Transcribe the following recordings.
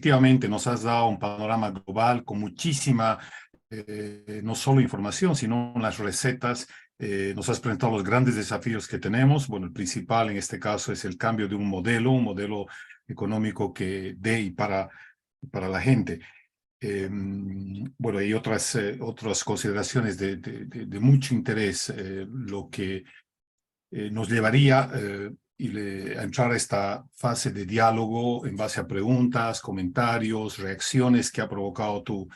efectivamente nos has dado un panorama global con muchísima, no solo información, sino las recetas. Nos has presentado los grandes desafíos que tenemos. Bueno, el principal en este caso es el cambio de un modelo económico que de y para la gente. Bueno, hay otras consideraciones de mucho interés, lo que nos llevaría a entrar a esta fase de diálogo en base a preguntas, comentarios, reacciones que ha provocado tu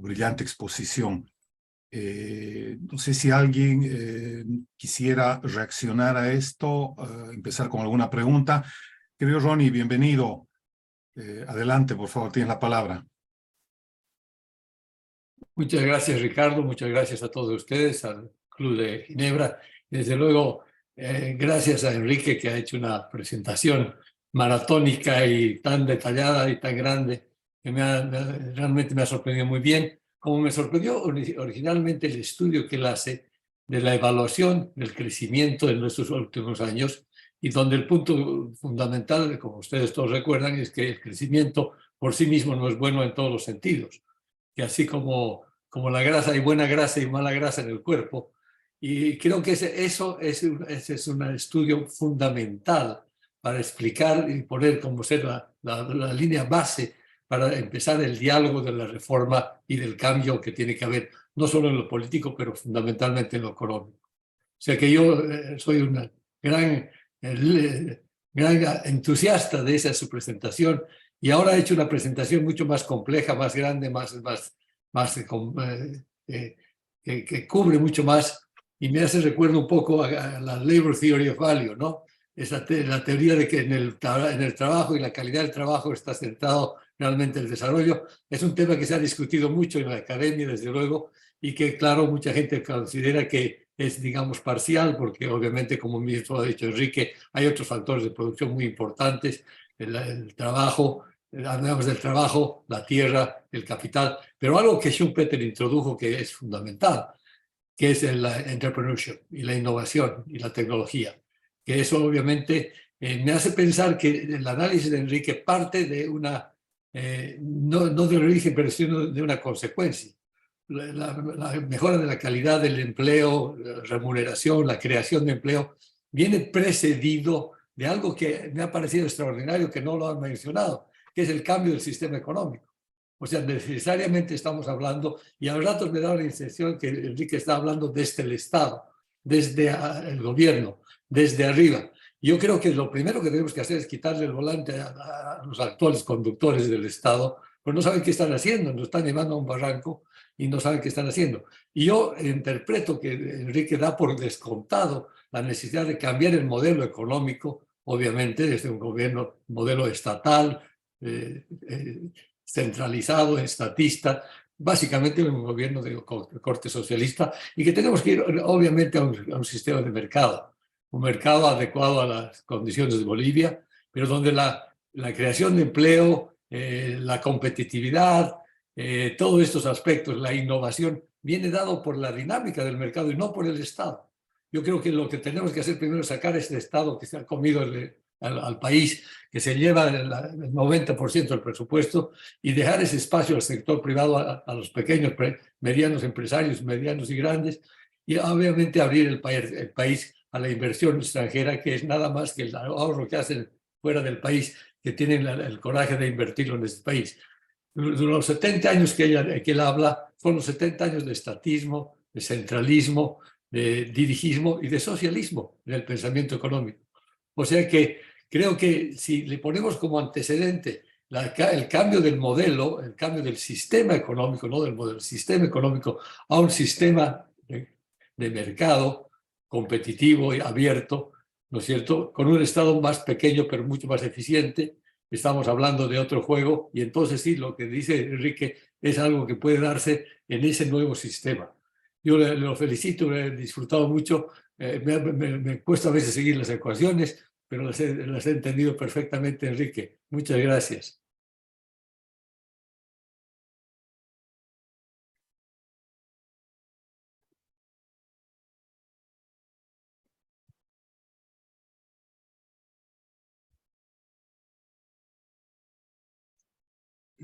brillante exposición. No sé si alguien quisiera reaccionar a esto, empezar con alguna pregunta. Querido Ronnie, bienvenido. Adelante, por favor, tienes la palabra. Muchas gracias, Ricardo. Muchas gracias a todos ustedes, al Club de Ginebra. Desde luego, gracias a Enrique, que ha hecho una presentación maratónica y tan detallada y tan grande, que realmente me ha sorprendido muy bien. Como me sorprendió originalmente el estudio que él hace de la evaluación del crecimiento en nuestros últimos años, y donde el punto fundamental, como ustedes todos recuerdan, es que el crecimiento por sí mismo no es bueno en todos los sentidos, que así como la grasa, hay buena grasa y mala grasa en el cuerpo. Y creo que ese es un estudio fundamental para explicar y poner como ser la línea base para empezar el diálogo de la reforma y del cambio que tiene que haber, no solo en lo político, pero fundamentalmente en lo económico. O sea que yo soy una gran entusiasta de esa su presentación, y ahora he hecho una presentación mucho más compleja, más grande, que cubre mucho más, y me hace recuerdo un poco a la Labor Theory of Value, ¿no? La teoría de que en el trabajo y la calidad del trabajo está centrado realmente el desarrollo. Es un tema que se ha discutido mucho en la academia, desde luego, y que, claro, mucha gente considera que es, digamos, parcial, porque obviamente, como mismo ha dicho Enrique, hay otros factores de producción muy importantes, el trabajo, hablamos del trabajo, la tierra, el capital, pero algo que Schumpeter introdujo que es fundamental, que es el entrepreneurship y la innovación y la tecnología, que eso obviamente me hace pensar que el análisis de Enrique parte de no de un origen, pero sino de una consecuencia. La mejora de la calidad del empleo, la remuneración, la creación de empleo, viene precedido de algo que me ha parecido extraordinario, que no lo han mencionado, que es el cambio del sistema económico. O sea, necesariamente estamos hablando, y a ratos me da la impresión que Enrique está hablando desde el Estado, desde el gobierno, desde arriba. Yo creo que lo primero que tenemos que hacer es quitarle el volante a los actuales conductores del Estado, pues no saben qué están haciendo, nos están llevando a un barranco y no saben qué están haciendo. Y yo interpreto que Enrique da por descontado la necesidad de cambiar el modelo económico, obviamente desde un modelo estatal, centralizado, estatista, básicamente un gobierno de corte socialista, y que tenemos que ir obviamente a un sistema de mercado, un mercado adecuado a las condiciones de Bolivia, pero donde la creación de empleo, la competitividad, todos estos aspectos, la innovación, viene dado por la dinámica del mercado y no por el Estado. Yo creo que lo que tenemos que hacer primero es sacar este Estado que se ha comido al país, que se lleva el 90% del presupuesto, y dejar ese espacio al sector privado, a los pequeños, medianos empresarios, medianos y grandes, y obviamente abrir el país a la inversión extranjera, que es nada más que el ahorro que hacen fuera del país, que tienen el coraje de invertirlo en este país. Los 70 años que él habla son los 70 años de estatismo, de centralismo, de dirigismo y de socialismo en el pensamiento económico. O sea que creo que si le ponemos como antecedente el cambio del modelo, el cambio del sistema económico, no del modelo, el sistema económico, a un sistema de mercado competitivo y abierto, ¿no es cierto?, con un Estado más pequeño pero mucho más eficiente, estamos hablando de otro juego, y entonces sí, lo que dice Enrique es algo que puede darse en ese nuevo sistema. Yo lo felicito, he disfrutado mucho, me cuesta a veces seguir las ecuaciones, pero las he entendido perfectamente, Enrique. Muchas gracias.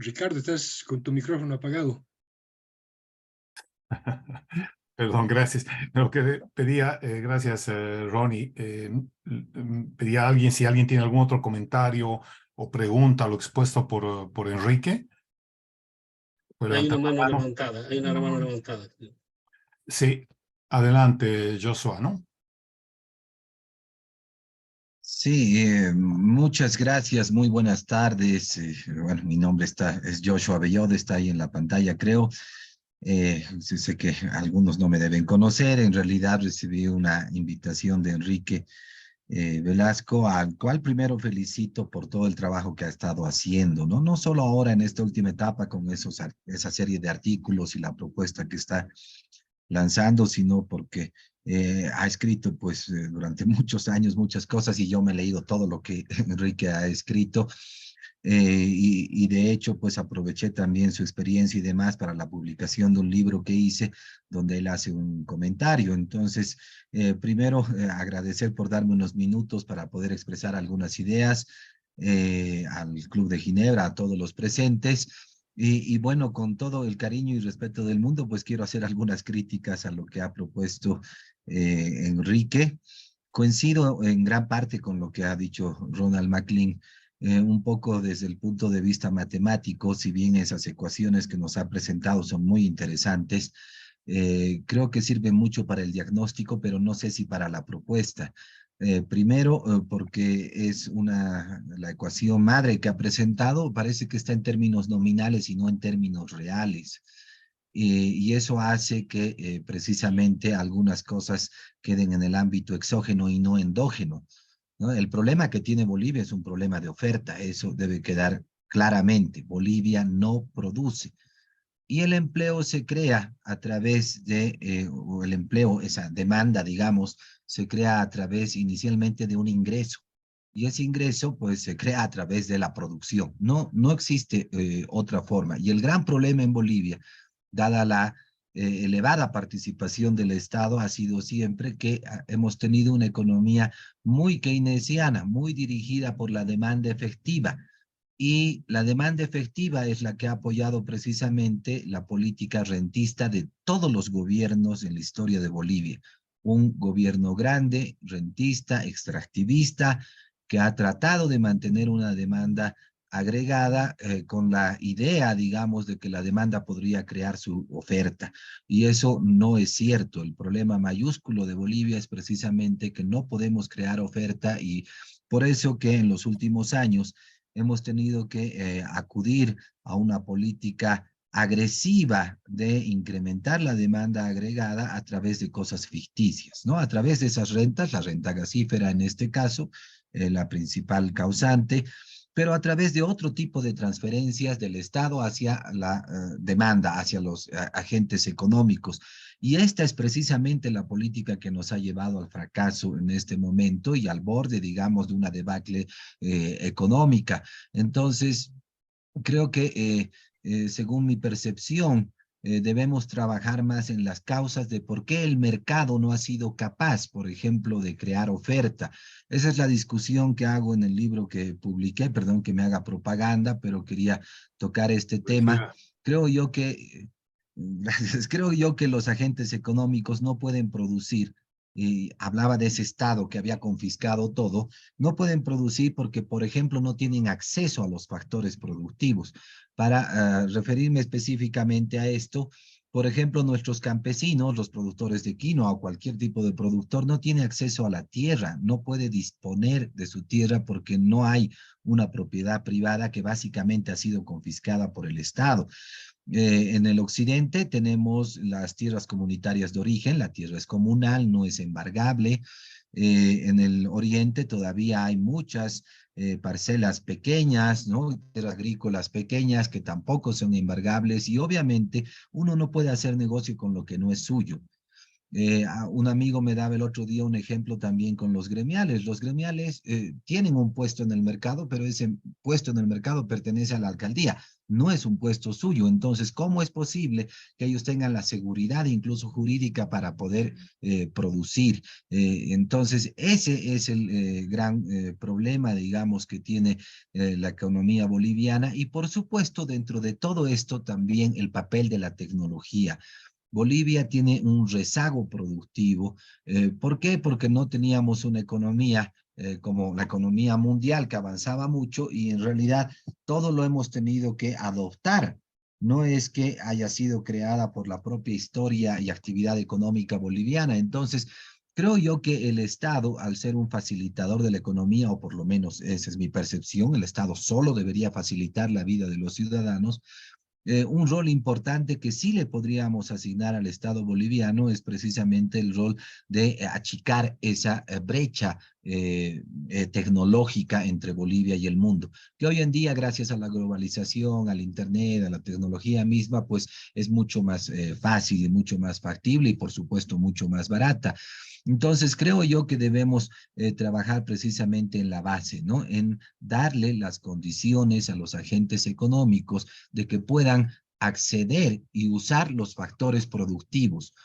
Ricardo, estás con tu micrófono apagado. Perdón, gracias. Lo que pedía, gracias, Ronnie, pedía a alguien si alguien tiene algún otro comentario o pregunta a lo expuesto por Enrique. ¿Puede Hay una levantar mano la mano? levantada, hay una mano levantada. Sí, adelante, Joshua, ¿no? Sí, muchas gracias, muy buenas tardes. Bueno, mi nombre es Joshua Bellode, está ahí en la pantalla, creo. Sí sé que algunos no me deben conocer, en realidad recibí una invitación de Enrique Velasco, al cual primero felicito por todo el trabajo que ha estado haciendo, ¿no? No solo ahora en esta última etapa con esa serie de artículos y la propuesta que está lanzando, sino porque ha escrito pues durante muchos años muchas cosas y yo me he leído todo lo que Enrique ha escrito. Y de hecho, pues aproveché también su experiencia y demás para la publicación de un libro que hice donde él hace un comentario. Entonces, primero, agradecer por darme unos minutos para poder expresar algunas ideas al Club de Ginebra, a todos los presentes. Y bueno, con todo el cariño y respeto del mundo, pues quiero hacer algunas críticas a lo que ha propuesto Enrique. Coincido en gran parte con lo que ha dicho Ronald McLean, un poco desde el punto de vista matemático, si bien esas ecuaciones que nos ha presentado son muy interesantes, creo que sirven mucho para el diagnóstico, pero no sé si para la propuesta. Primero, porque es la ecuación madre que ha presentado, parece que está en términos nominales y no en términos reales. Y eso hace que precisamente algunas cosas queden en el ámbito exógeno y no endógeno, ¿no? El problema que tiene Bolivia es un problema de oferta, eso debe quedar claramente. Bolivia no produce. Y el empleo se crea a través o el empleo, esa demanda, digamos, se crea a través inicialmente de un ingreso. Y ese ingreso, pues, se crea a través de la producción. No existe otra forma. Y el gran problema en Bolivia, dada la elevada participación del Estado, ha sido siempre que hemos tenido una economía muy keynesiana, muy dirigida por la demanda efectiva. Y la demanda efectiva es la que ha apoyado precisamente la política rentista de todos los gobiernos en la historia de Bolivia. Un gobierno grande, rentista, extractivista, que ha tratado de mantener una demanda agregada con la idea, digamos, de que la demanda podría crear su oferta. Y eso no es cierto. El problema mayúsculo de Bolivia es precisamente que no podemos crear oferta y por eso que en los últimos años hemos tenido que acudir a una política agresiva de incrementar la demanda agregada a través de cosas ficticias, ¿no? A través de esas rentas, la renta gasífera en este caso, la principal causante, pero a través de otro tipo de transferencias del Estado hacia la demanda, hacia los agentes económicos. Y esta es precisamente la política que nos ha llevado al fracaso en este momento y al borde, digamos, de una debacle económica. Entonces, creo que según mi percepción, debemos trabajar más en las causas de por qué el mercado no ha sido capaz, por ejemplo, de crear oferta. Esa es la discusión que hago en el libro que publiqué, perdón que me haga propaganda, pero quería tocar este tema. Creo yo que, gracias, creo yo que los agentes económicos no pueden producir, y hablaba de ese Estado que había confiscado todo, no pueden producir porque, por ejemplo, no tienen acceso a los factores productivos. Para referirme específicamente a esto, por ejemplo, nuestros campesinos, los productores de quinoa o cualquier tipo de productor, no tiene acceso a la tierra, no puede disponer de su tierra porque no hay una propiedad privada que básicamente ha sido confiscada por el Estado. En el occidente tenemos las tierras comunitarias de origen, la tierra es comunal, no es embargable. En el oriente todavía hay muchas parcelas pequeñas, ¿no? Tierras agrícolas pequeñas que tampoco son embargables y obviamente uno no puede hacer negocio con lo que no es suyo. Un amigo me daba el otro día un ejemplo también con los gremiales. Los gremiales tienen un puesto en el mercado, pero ese puesto en el mercado pertenece a la alcaldía, no es un puesto suyo. Entonces, ¿cómo es posible que ellos tengan la seguridad incluso jurídica para poder producir? Entonces, ese es el gran problema, digamos, que tiene la economía boliviana. Y por supuesto, dentro de todo esto, también el papel de la tecnología. Bolivia tiene un rezago productivo. ¿Por qué? Porque no teníamos una economía como la economía mundial que avanzaba mucho y en realidad todo lo hemos tenido que adoptar. No es que haya sido creada por la propia historia y actividad económica boliviana. Entonces, creo yo que el Estado, al ser un facilitador de la economía, o por lo menos esa es mi percepción, el Estado solo debería facilitar la vida de los ciudadanos. Un rol importante que sí le podríamos asignar al Estado boliviano es precisamente el rol de achicar esa brecha tecnológica entre Bolivia y el mundo, que hoy en día, gracias a la globalización, al Internet, a la tecnología misma, pues es mucho más fácil y mucho más factible y, por supuesto, mucho más barata. Entonces, creo yo que debemos trabajar precisamente en la base, ¿no? En darle las condiciones a los agentes económicos de que puedan acceder y usar los factores productivos.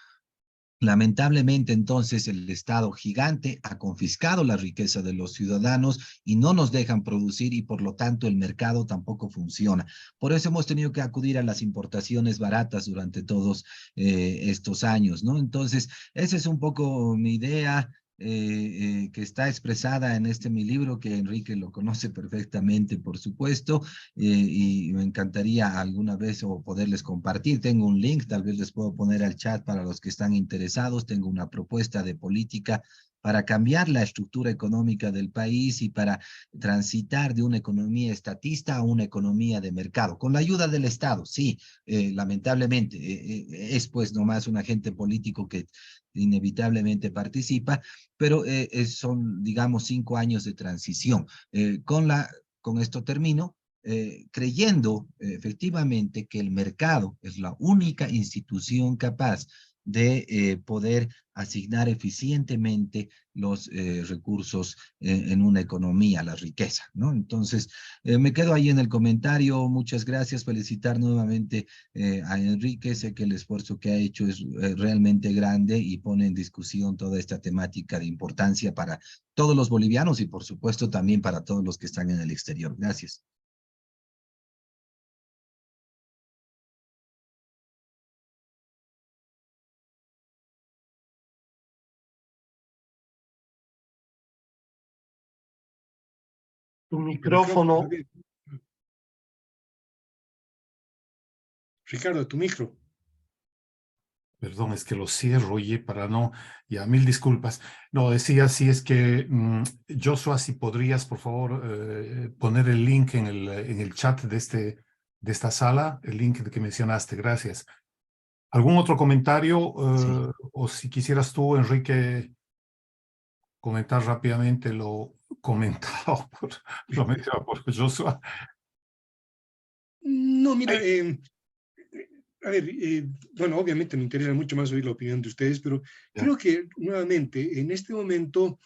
Lamentablemente, entonces, el Estado gigante ha confiscado la riqueza de los ciudadanos y no nos dejan producir y, por lo tanto, el mercado tampoco funciona. Por eso hemos tenido que acudir a las importaciones baratas durante todos estos años, ¿no? Entonces, esa es un poco mi idea. Que está expresada en mi libro, que Enrique lo conoce perfectamente, por supuesto, y me encantaría alguna vez o poderles compartir. Tengo un link, tal vez les puedo poner al chat para los que están interesados. Tengo una propuesta de política para cambiar la estructura económica del país y para transitar de una economía estatista a una economía de mercado, con la ayuda del Estado, sí, lamentablemente, es pues nomás un agente político que inevitablemente participa, pero son, digamos, 5 años de transición. Con esto termino, creyendo efectivamente que el mercado es la única institución capaz de poder asignar eficientemente los recursos en una economía, la riqueza, ¿no? Entonces, me quedo ahí en el comentario. Muchas gracias. Felicitar nuevamente a Enrique. Sé que el esfuerzo que ha hecho es realmente grande y pone en discusión toda esta temática de importancia para todos los bolivianos y, por supuesto, también para todos los que están en el exterior. Gracias. Tu El micrófono, micrófono, Javier. Ricardo, tu micro. Perdón, es que lo cierro, oye, para no, ya, mil disculpas. No, decía, sí, es que, Joshua, si podrías, por favor, poner el link en el chat de esta sala, el link que mencionaste, gracias. ¿Algún otro comentario? Sí. O si quisieras tú, Enrique, comentar rápidamente lo comentado lo mencionado por Joshua. No, mira, Ay, a ver, bueno, obviamente me interesa mucho más oír la opinión de ustedes, pero ya. creo que nuevamente, en este momento,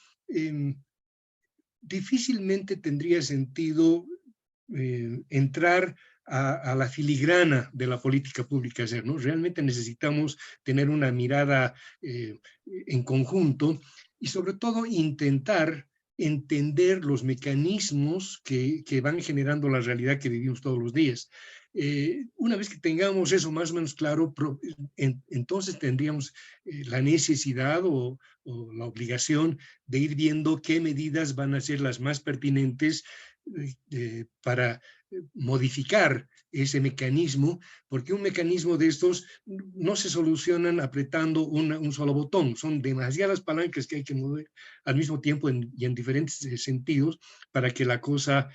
difícilmente tendría sentido entrar a la filigrana de la política pública hacer, ¿no? Realmente necesitamos tener una mirada en conjunto y sobre todo intentar entender los mecanismos que van generando la realidad que vivimos todos los días. Una vez que tengamos eso más o menos claro, entonces tendríamos la necesidad o la obligación de ir viendo qué medidas van a ser las más pertinentes para modificar ese mecanismo, porque un mecanismo de estos no se solucionan apretando un solo botón, son demasiadas palancas que hay que mover al mismo tiempo y en diferentes sentidos para que la cosa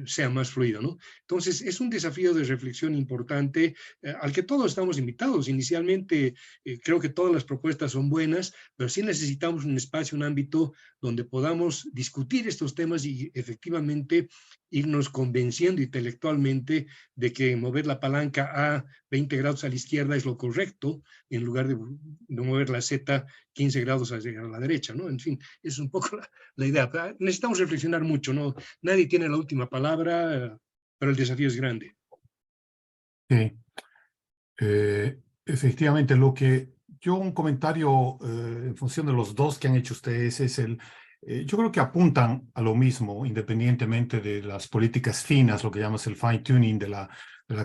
sea más fluida, ¿no? Entonces, es un desafío de reflexión importante al que todos estamos invitados. Inicialmente, creo que todas las propuestas son buenas, pero sí necesitamos un espacio, un ámbito donde podamos discutir estos temas y efectivamente irnos convenciendo convenciendo intelectualmente de que mover la palanca a 20 grados a la izquierda es lo correcto, en lugar de mover la Z 15 grados a la derecha, ¿no? En fin, es un poco la idea. Necesitamos reflexionar mucho, ¿no? Nadie tiene la última palabra, pero el desafío es grande. Sí. Efectivamente, un comentario en función de los dos que han hecho ustedes es yo creo que apuntan a lo mismo, independientemente de las políticas finas, lo que llamas el fine tuning de la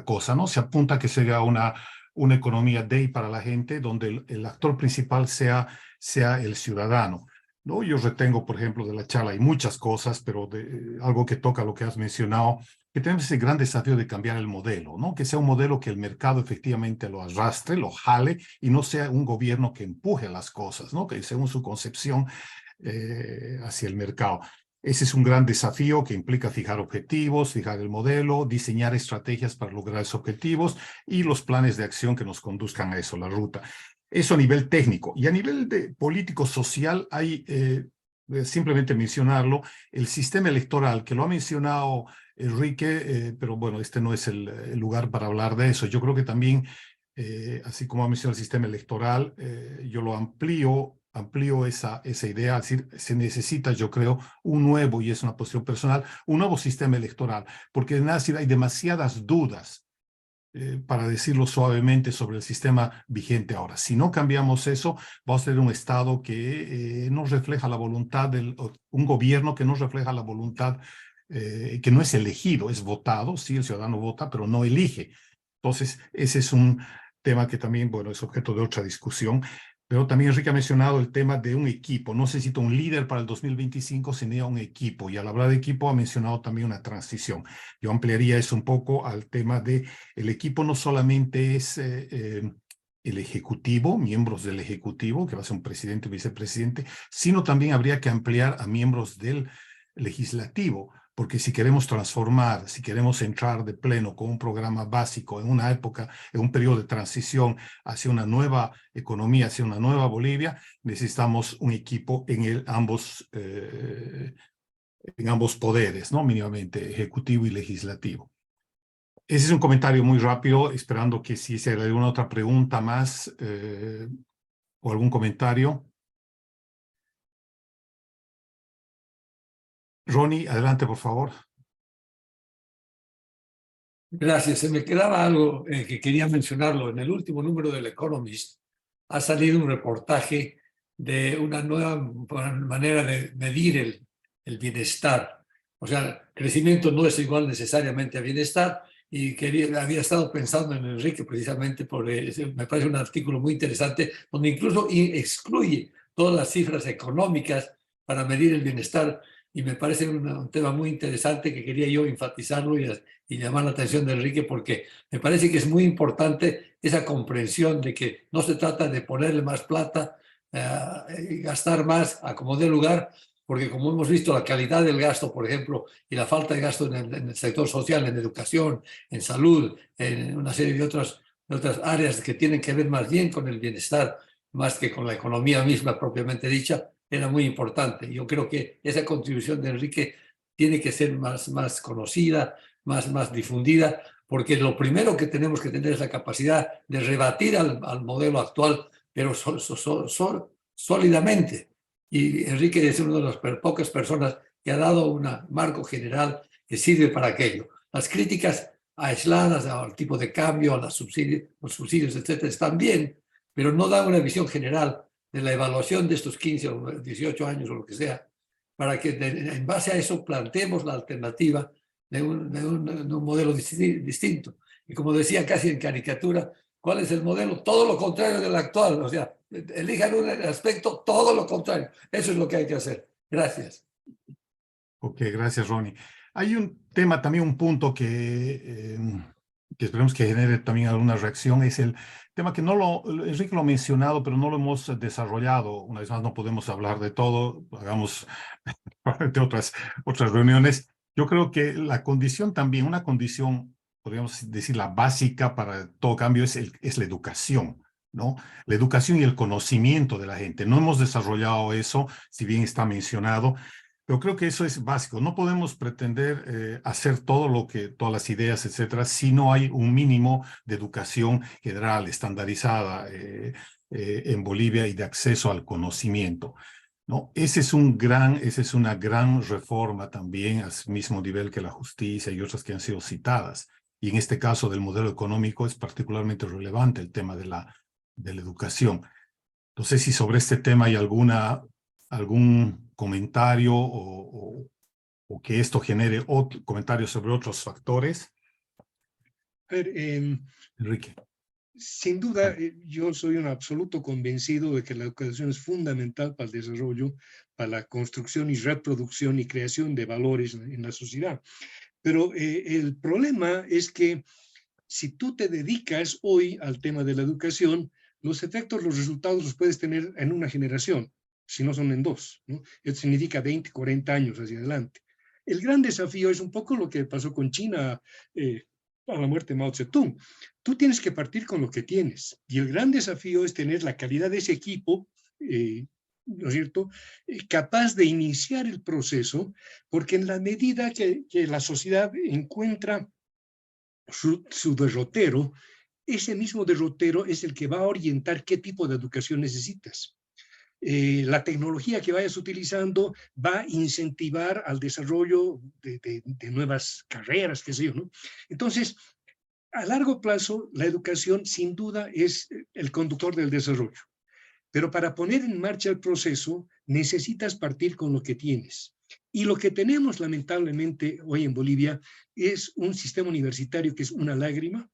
cosa, ¿no? Se apunta a que sea una economía day para la gente, donde el actor principal sea el ciudadano, ¿no? Yo retengo, por ejemplo, de la charla, hay muchas cosas, pero algo que toca lo que has mencionado, que tenemos ese gran desafío de cambiar el modelo, ¿no? Que sea un modelo que el mercado efectivamente lo arrastre, lo jale, y no sea un gobierno que empuje las cosas, ¿no? Que según su concepción hacia el mercado. Ese es un gran desafío que implica fijar objetivos, fijar el modelo, diseñar estrategias para lograr esos objetivos y los planes de acción que nos conduzcan a eso, la ruta. Eso a nivel técnico. Y a nivel de político-social hay, simplemente mencionarlo, el sistema electoral, que lo ha mencionado Enrique, pero bueno, este no es el lugar para hablar de eso. Yo creo que también, así como ha mencionado el sistema electoral, yo lo amplío esa idea, es decir, se necesita, yo creo, un nuevo, y es una posición personal, un nuevo sistema electoral, porque hay demasiadas dudas, para decirlo suavemente, sobre el sistema vigente ahora. Si no cambiamos eso, vamos a tener un Estado que no refleja la voluntad un gobierno que no refleja la voluntad, que no es elegido, es votado, sí, el ciudadano vota, pero no elige. Entonces, ese es un tema que también, bueno, es objeto de otra discusión. Pero también Enrique ha mencionado el tema de un equipo. No se necesita un líder para el 2025, sino un equipo. Y al hablar de equipo ha mencionado también una transición. Yo ampliaría eso un poco al tema de el equipo no solamente es el ejecutivo, miembros del ejecutivo, que va a ser un presidente o vicepresidente, sino también habría que ampliar a miembros del legislativo. Porque si queremos transformar, si queremos entrar de pleno con un programa básico en una época, en un periodo de transición hacia una nueva economía, hacia una nueva Bolivia, necesitamos un equipo en ambos poderes, ¿no? Mínimamente, ejecutivo y legislativo. Ese es un comentario muy rápido, esperando que si se hay alguna otra pregunta más o algún comentario. Ronnie, adelante, por favor. Gracias. Se me quedaba algo que quería mencionarlo. En el último número del Economist ha salido un reportaje de una nueva manera de medir el bienestar. O sea, crecimiento no es igual necesariamente a bienestar, y había estado pensando en Enrique precisamente me parece un artículo muy interesante donde incluso excluye todas las cifras económicas para medir el bienestar, y me parece un tema muy interesante que quería yo enfatizarlo y llamar la atención de Enrique, porque me parece que es muy importante esa comprensión de que no se trata de ponerle más plata, gastar más a como dé lugar, porque como hemos visto, la calidad del gasto, por ejemplo, y la falta de gasto en el sector social, en educación, en salud, en una serie de otras áreas que tienen que ver más bien con el bienestar, más que con la economía misma propiamente dicha, era muy importante. Yo creo que esa contribución de Enrique tiene que ser más conocida, más difundida, porque lo primero que tenemos que tener es la capacidad de rebatir al modelo actual, pero sólidamente. Y Enrique es una de las pocas personas que ha dado un marco general que sirve para aquello. Las críticas aisladas al tipo de cambio, a los subsidios, etcétera, están bien, pero no dan una visión general de la evaluación de estos 15 o 18 años o lo que sea, para que en base a eso planteemos la alternativa de un modelo distinto. Y como decía casi en caricatura, ¿cuál es el modelo? Todo lo contrario del actual. O sea, elijan un aspecto, todo lo contrario. Eso es lo que hay que hacer. Gracias. Ok, gracias, Ronnie. Hay un tema, también un punto que esperemos que genere también alguna reacción, es el tema que Enrique lo ha mencionado, pero no lo hemos desarrollado. Una vez más, no podemos hablar de todo, hagamos de otras reuniones. Yo creo que la condición también, una condición, podríamos decir, la básica para todo cambio es la educación, ¿no? La educación y el conocimiento de la gente. No hemos desarrollado eso, si bien está mencionado, Pero creo que eso es básico. No podemos pretender hacer todo todas las ideas, etcétera, si no hay un mínimo de educación general, estandarizada en Bolivia y de acceso al conocimiento, ¿no? Esa es una gran reforma también al mismo nivel que la justicia y otras que han sido citadas. Y en este caso del modelo económico es particularmente relevante el tema de la educación. No sé si sobre este tema hay algún comentario o que esto genere comentarios sobre otros factores. A ver, Enrique. sin duda, yo soy un absoluto convencido de que la educación es fundamental para el desarrollo, para la construcción y reproducción y creación de valores en la sociedad. Pero el problema es que si tú te dedicas hoy al tema de la educación, los efectos, los resultados los puedes tener en una generación, si no son en dos, ¿no? Eso significa 20, 40 años hacia adelante. El gran desafío es un poco lo que pasó con China a la muerte de Mao Zedong. Tú tienes que partir con lo que tienes, y el gran desafío es tener la calidad de ese equipo, ¿no es cierto?, capaz de iniciar el proceso, porque en la medida que la sociedad encuentra su derrotero, ese mismo derrotero es el que va a orientar qué tipo de educación necesitas. La tecnología que vayas utilizando va a incentivar al desarrollo de nuevas carreras, qué sé yo, ¿no? Entonces, a largo plazo, la educación sin duda es el conductor del desarrollo. Pero para poner en marcha el proceso, necesitas partir con lo que tienes. Y lo que tenemos lamentablemente hoy en Bolivia es un sistema universitario que es una lágrima,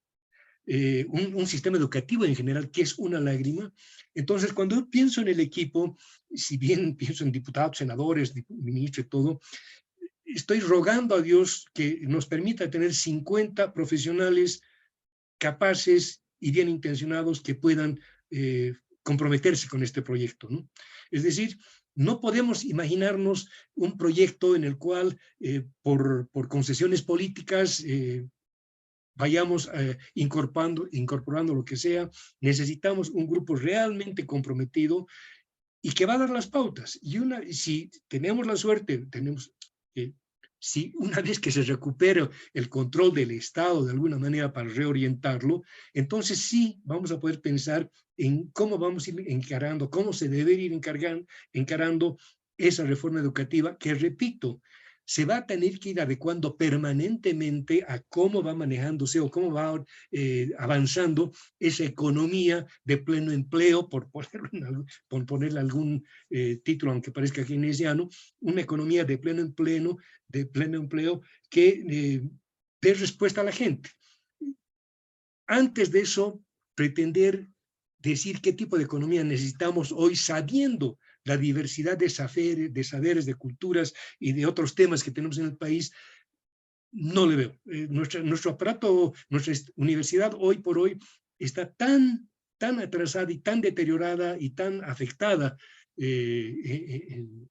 un sistema educativo en general que es una lágrima. Entonces, cuando yo pienso en el equipo, si bien pienso en diputados, senadores, ministros y todo, estoy rogando a Dios que nos permita tener 50 profesionales capaces y bien intencionados que puedan comprometerse con este proyecto, ¿no? Es decir, no podemos imaginarnos un proyecto en el cual por concesiones políticas vayamos incorporando lo que sea. Necesitamos un grupo realmente comprometido y que va a dar las pautas. Y si tenemos la suerte, si una vez que se recupera el control del Estado de alguna manera para reorientarlo, entonces sí vamos a poder pensar en cómo vamos a ir encarando, cómo se debe ir encarando esa reforma educativa que, repito, se va a tener que ir adecuando permanentemente a cómo va manejándose o cómo va avanzando esa economía de pleno empleo, por ponerle algún título, aunque parezca keynesiano, una economía de pleno empleo que dé respuesta a la gente. Antes de eso, pretender decir qué tipo de economía necesitamos hoy, sabiendo la diversidad de saberes, de culturas y de otros temas que tenemos en el país, no le veo. Nuestro aparato, nuestra universidad hoy por hoy está tan atrasada y tan deteriorada y tan afectada en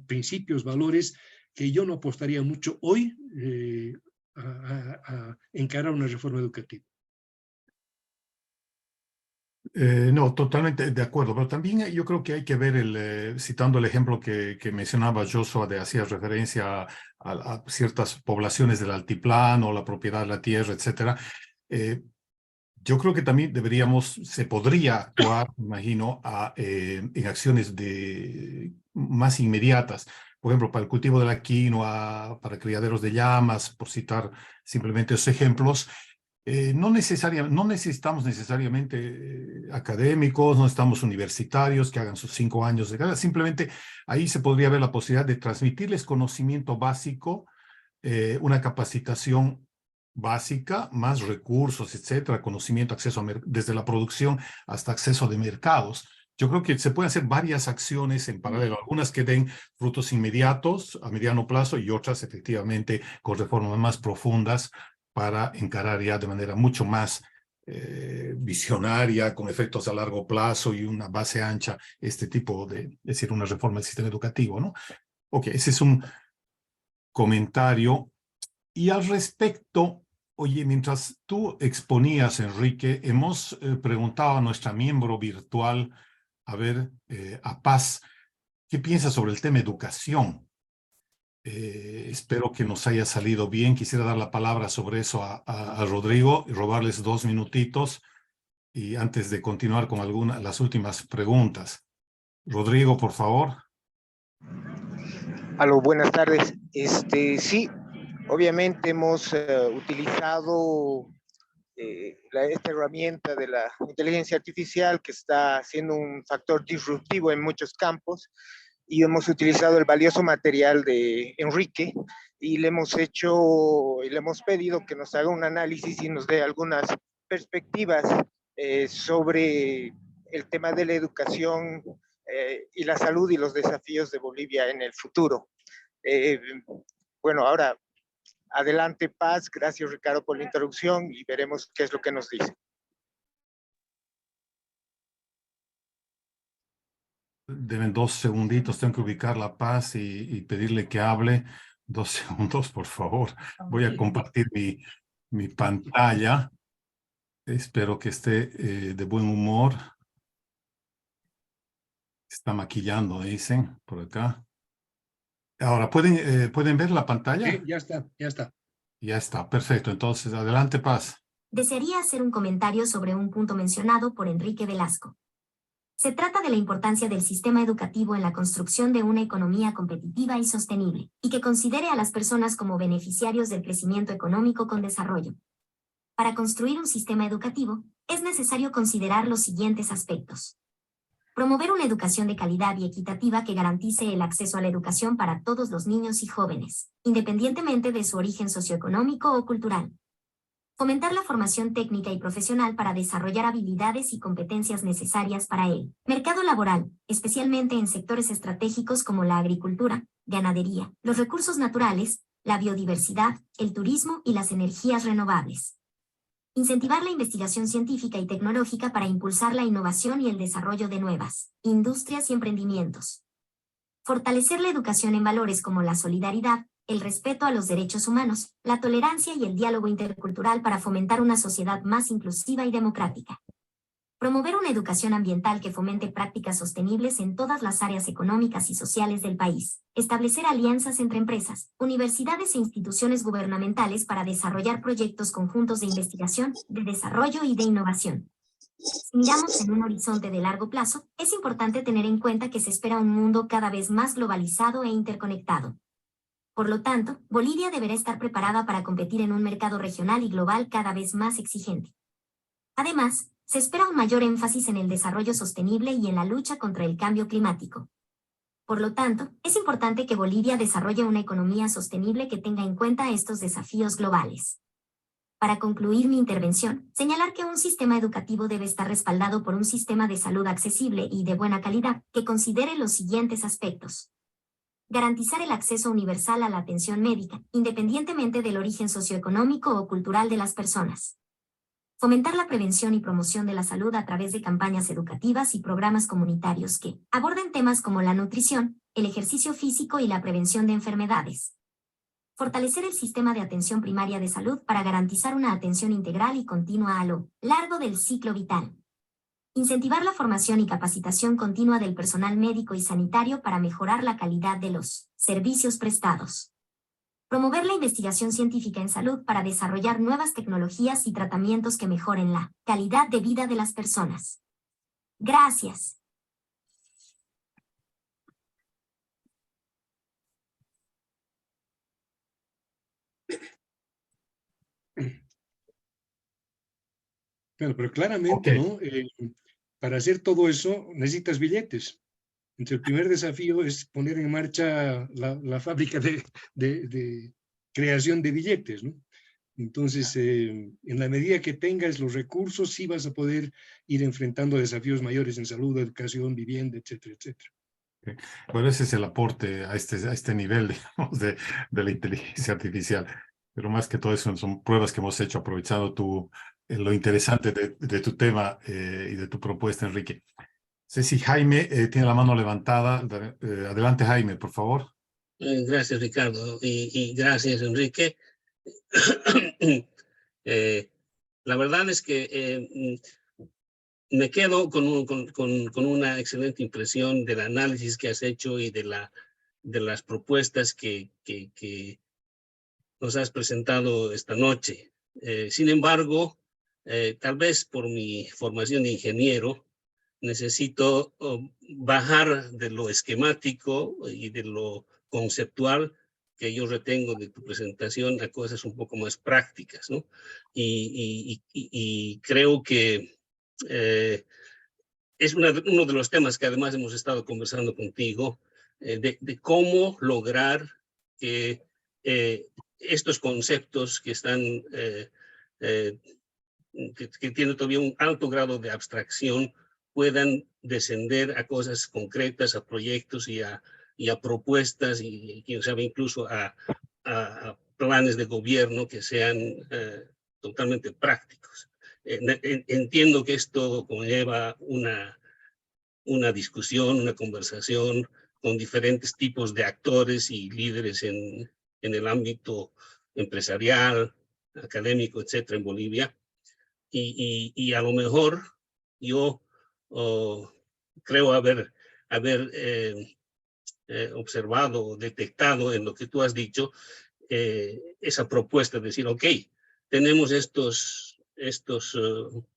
principios, valores, que yo no apostaría mucho hoy a encarar una reforma educativa. No, totalmente de acuerdo, pero también yo creo que hay que ver, citando el ejemplo que mencionaba Joshua, hacía referencia a ciertas poblaciones del altiplano, la propiedad de la tierra, etcétera. Yo creo que también se podría actuar, imagino, en acciones más inmediatas. Por ejemplo, para el cultivo de la quinoa, para criaderos de llamas, por citar simplemente esos ejemplos. No necesitamos necesariamente académicos, no estamos universitarios que hagan sus 5 años de carrera. Simplemente ahí se podría ver la posibilidad de transmitirles conocimiento básico, una capacitación básica, más recursos, etcétera, conocimiento, acceso desde la producción hasta acceso de mercados. Yo creo que se pueden hacer varias acciones en paralelo, algunas que den frutos inmediatos a mediano plazo y otras efectivamente con reformas más profundas para encarar ya de manera mucho más visionaria, con efectos a largo plazo y una base ancha, este tipo es decir, una reforma del sistema educativo, ¿no? Ok, ese es un comentario. Y al respecto, oye, mientras tú exponías, Enrique, hemos preguntado a nuestra miembro virtual, a ver, a Paz, ¿qué piensa sobre el tema educación? Espero que nos haya salido bien. Quisiera dar la palabra sobre eso a Rodrigo y robarles 2 minutitos y antes de continuar con las últimas preguntas. Rodrigo, por favor. Aló, buenas tardes. Sí, obviamente hemos utilizado esta herramienta de la inteligencia artificial que está siendo un factor disruptivo en muchos campos y hemos utilizado el valioso material de Enrique y le hemos pedido que nos haga un análisis y nos dé algunas perspectivas sobre el tema de la educación y la salud y los desafíos de Bolivia en el futuro. Bueno, ahora adelante, Paz. Gracias, Ricardo, por la introducción y veremos qué es lo que nos dice. Deben 2 segunditos, tengo que ubicar la Paz y pedirle que hable. 2 segundos, por favor. Voy a compartir mi pantalla. Espero que esté de buen humor. Está maquillando, dicen, por acá. Ahora, ¿pueden ver la pantalla? Sí, ya está, ya está. Ya está, perfecto. Entonces, adelante, Paz. Desearía hacer un comentario sobre un punto mencionado por Enrique Velasco. Se trata de la importancia del sistema educativo en la construcción de una economía competitiva y sostenible, y que considere a las personas como beneficiarios del crecimiento económico con desarrollo. Para construir un sistema educativo, es necesario considerar los siguientes aspectos. Promover una educación de calidad y equitativa que garantice el acceso a la educación para todos los niños y jóvenes, independientemente de su origen socioeconómico o cultural. Fomentar la formación técnica y profesional para desarrollar habilidades y competencias necesarias para el mercado laboral, especialmente en sectores estratégicos como la agricultura, ganadería, los recursos naturales, la biodiversidad, el turismo y las energías renovables. Incentivar la investigación científica y tecnológica para impulsar la innovación y el desarrollo de nuevas industrias y emprendimientos. Fortalecer la educación en valores como la solidaridad, el respeto a los derechos humanos, la tolerancia y el diálogo intercultural para fomentar una sociedad más inclusiva y democrática. Promover una educación ambiental que fomente prácticas sostenibles en todas las áreas económicas y sociales del país. Establecer alianzas entre empresas, universidades e instituciones gubernamentales para desarrollar proyectos conjuntos de investigación, de desarrollo y de innovación. Si miramos en un horizonte de largo plazo, es importante tener en cuenta que se espera un mundo cada vez más globalizado e interconectado. Por lo tanto, Bolivia deberá estar preparada para competir en un mercado regional y global cada vez más exigente. Además, se espera un mayor énfasis en el desarrollo sostenible y en la lucha contra el cambio climático. Por lo tanto, es importante que Bolivia desarrolle una economía sostenible que tenga en cuenta estos desafíos globales. Para concluir mi intervención, señalar que un sistema educativo debe estar respaldado por un sistema de salud accesible y de buena calidad que considere los siguientes aspectos. Garantizar el acceso universal a la atención médica, independientemente del origen socioeconómico o cultural de las personas. Fomentar la prevención y promoción de la salud a través de campañas educativas y programas comunitarios que aborden temas como la nutrición, el ejercicio físico y la prevención de enfermedades. Fortalecer el sistema de atención primaria de salud para garantizar una atención integral y continua a lo largo del ciclo vital. Incentivar la formación y capacitación continua del personal médico y sanitario para mejorar la calidad de los servicios prestados. Promover la investigación científica en salud para desarrollar nuevas tecnologías y tratamientos que mejoren la calidad de vida de las personas. Gracias. Pero claramente, Okay. ¿no? Para hacer todo eso necesitas billetes. Entonces, el primer desafío es poner en marcha la fábrica de creación de billetes, ¿no? Entonces, en la medida que tengas los recursos, sí vas a poder ir enfrentando desafíos mayores en salud, educación, vivienda, etcétera, etcétera. Okay. Bueno, ese es el aporte a este nivel, digamos, de la inteligencia artificial. Pero más que todo eso son pruebas que hemos hecho aprovechando lo interesante de tu tema y de tu propuesta, Enrique. Sé si Jaime tiene la mano levantada. Adelante, Jaime, por favor. Gracias, Ricardo, y gracias, Enrique. La verdad es que me quedo con una excelente impresión del análisis que has hecho y de las propuestas que nos has presentado esta noche. Sin embargo, tal vez por mi formación de ingeniero, necesito bajar de lo esquemático y de lo conceptual que yo retengo de tu presentación a cosas un poco más prácticas, ¿no? Y creo que es uno de los temas que además hemos estado conversando contigo, de cómo lograr que estos conceptos que están, que tienen todavía un alto grado de abstracción, puedan descender a cosas concretas, a proyectos y a propuestas y quién sabe, incluso a planes de gobierno que sean totalmente prácticos. Entiendo que esto conlleva una discusión, una conversación con diferentes tipos de actores y líderes en el ámbito empresarial, académico, etcétera, en Bolivia. Y a lo mejor yo creo haber observado, detectado en lo que tú has dicho, esa propuesta de decir, ok, tenemos estos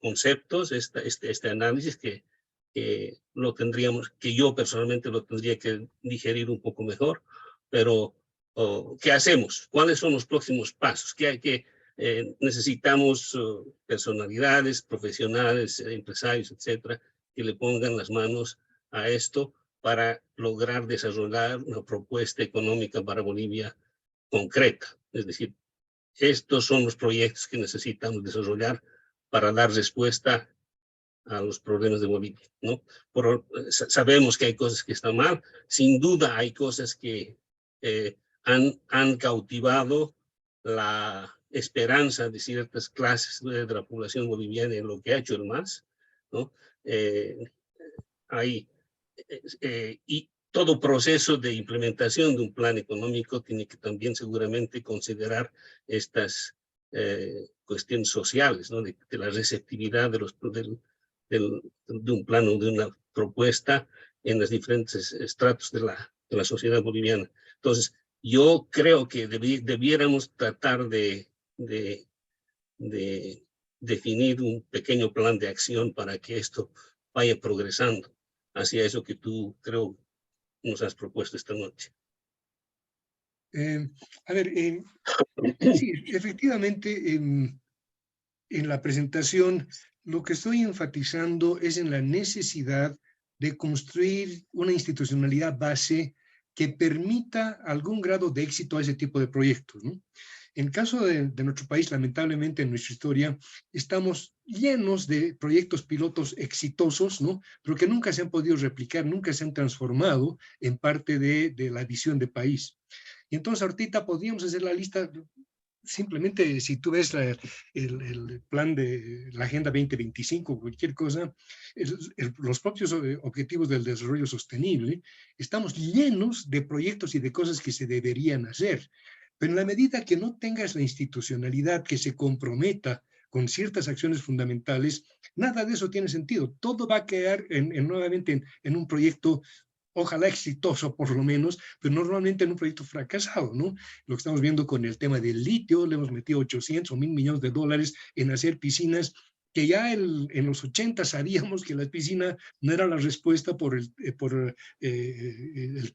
conceptos, este análisis que lo tendríamos, que yo personalmente lo tendría que digerir un poco mejor, pero ¿qué hacemos? ¿Cuáles son los próximos pasos? ¿Qué hay que necesitamos personalidades, profesionales, empresarios, etcétera, que le pongan las manos a esto para lograr desarrollar una propuesta económica para Bolivia concreta? Es decir, estos son los proyectos que necesitamos desarrollar para dar respuesta a los problemas de Bolivia, ¿no? Sabemos que hay cosas que están mal, sin duda hay cosas que han cautivado la esperanza de ciertas clases de la población boliviana en lo que ha hecho el MAS, ¿no? Y todo proceso de implementación de un plan económico tiene que también seguramente considerar estas cuestiones sociales, ¿no? De la receptividad de un plan o de una propuesta en los diferentes estratos de la sociedad boliviana. Entonces, yo creo que debiéramos tratar de definir un pequeño plan de acción para que esto vaya progresando hacia eso que tú, creo, nos has propuesto esta noche. A ver, sí, efectivamente, en la presentación lo que estoy enfatizando es en la necesidad de construir una institucionalidad base que permita algún grado de éxito a ese tipo de proyectos, ¿no? En el caso de nuestro país, lamentablemente en nuestra historia, estamos llenos de proyectos pilotos exitosos, ¿no? Pero que nunca se han podido replicar, nunca se han transformado en parte de la visión de país. Y entonces ahorita podríamos hacer la lista. Simplemente, si tú ves el plan de la Agenda 2025, cualquier cosa, los propios objetivos del desarrollo sostenible, estamos llenos de proyectos y de cosas que se deberían hacer. Pero en la medida que no tengas la institucionalidad que se comprometa con ciertas acciones fundamentales, nada de eso tiene sentido. Todo va a quedar nuevamente en un proyecto, ojalá exitoso por lo menos, pero normalmente en un proyecto fracasado, ¿no? Lo que estamos viendo con el tema del litio, le hemos metido 800 o 1,000 millones de dólares en hacer piscinas, que ya en los 80 sabíamos que la piscina no era la respuesta por el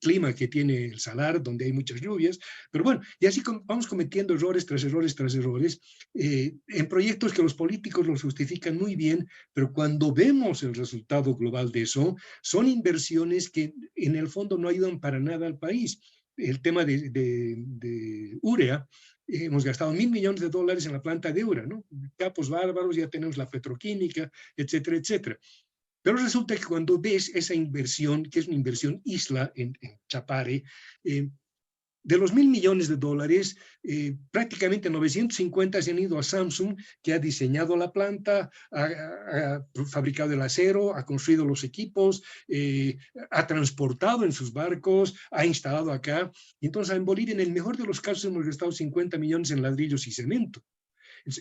clima que tiene el Salar, donde hay muchas lluvias, pero bueno, y así vamos cometiendo errores tras errores tras errores, en proyectos que los políticos los justifican muy bien, pero cuando vemos el resultado global de eso, son inversiones que en el fondo no ayudan para nada al país. El tema de urea, hemos gastado 1,000 millones de dólares en la planta de urea, ¿no? Capos bárbaros, ya tenemos la petroquímica, etcétera, etcétera. Pero resulta que cuando ves esa inversión, que es una inversión isla en Chapare, de los 1,000 millones de dólares, prácticamente 950 se han ido a Samsung, que ha diseñado la planta, ha fabricado el acero, ha construido los equipos, ha transportado en sus barcos, ha instalado acá. Entonces, en Bolivia, en el mejor de los casos, hemos gastado 50 millones en ladrillos y cemento.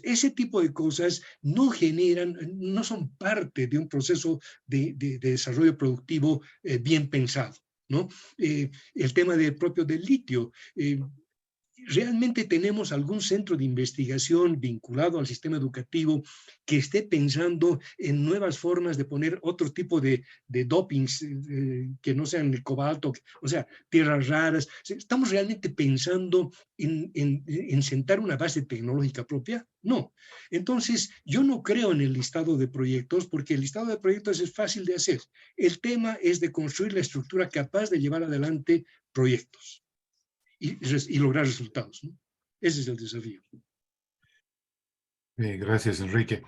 Ese tipo de cosas no generan, no son parte de un proceso de desarrollo productivo bien pensado, ¿no? El tema propio del litio. ¿Realmente tenemos algún centro de investigación vinculado al sistema educativo que esté pensando en nuevas formas de poner otro tipo de dopings que no sean el cobalto, o sea, tierras raras? ¿Estamos realmente pensando en sentar una base tecnológica propia? No. Entonces, yo no creo en el listado de proyectos, porque el listado de proyectos es fácil de hacer. El tema es de construir la estructura capaz de llevar adelante proyectos y lograr resultados, ¿no? Ese es el desafío. Gracias, Enrique.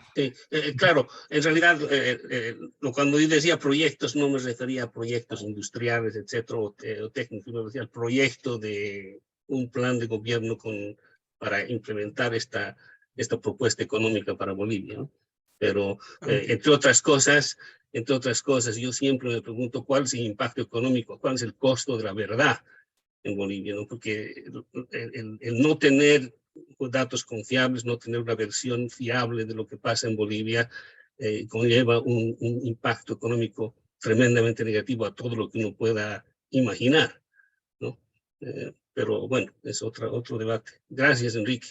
Claro, en realidad, cuando yo decía proyectos, no me refería a proyectos industriales, etcétera, o técnicos, me refería al proyecto de un plan de gobierno para implementar esta propuesta económica para Bolivia, ¿no? Pero, entre otras cosas, yo siempre me pregunto cuál es el impacto económico, cuál es el costo de la verdad en Bolivia, ¿no? Porque el no tener datos confiables, no tener una versión fiable de lo que pasa en Bolivia, conlleva un impacto económico tremendamente negativo a todo lo que uno pueda imaginar, ¿no? Pero bueno, es otro debate. Gracias, Enrique.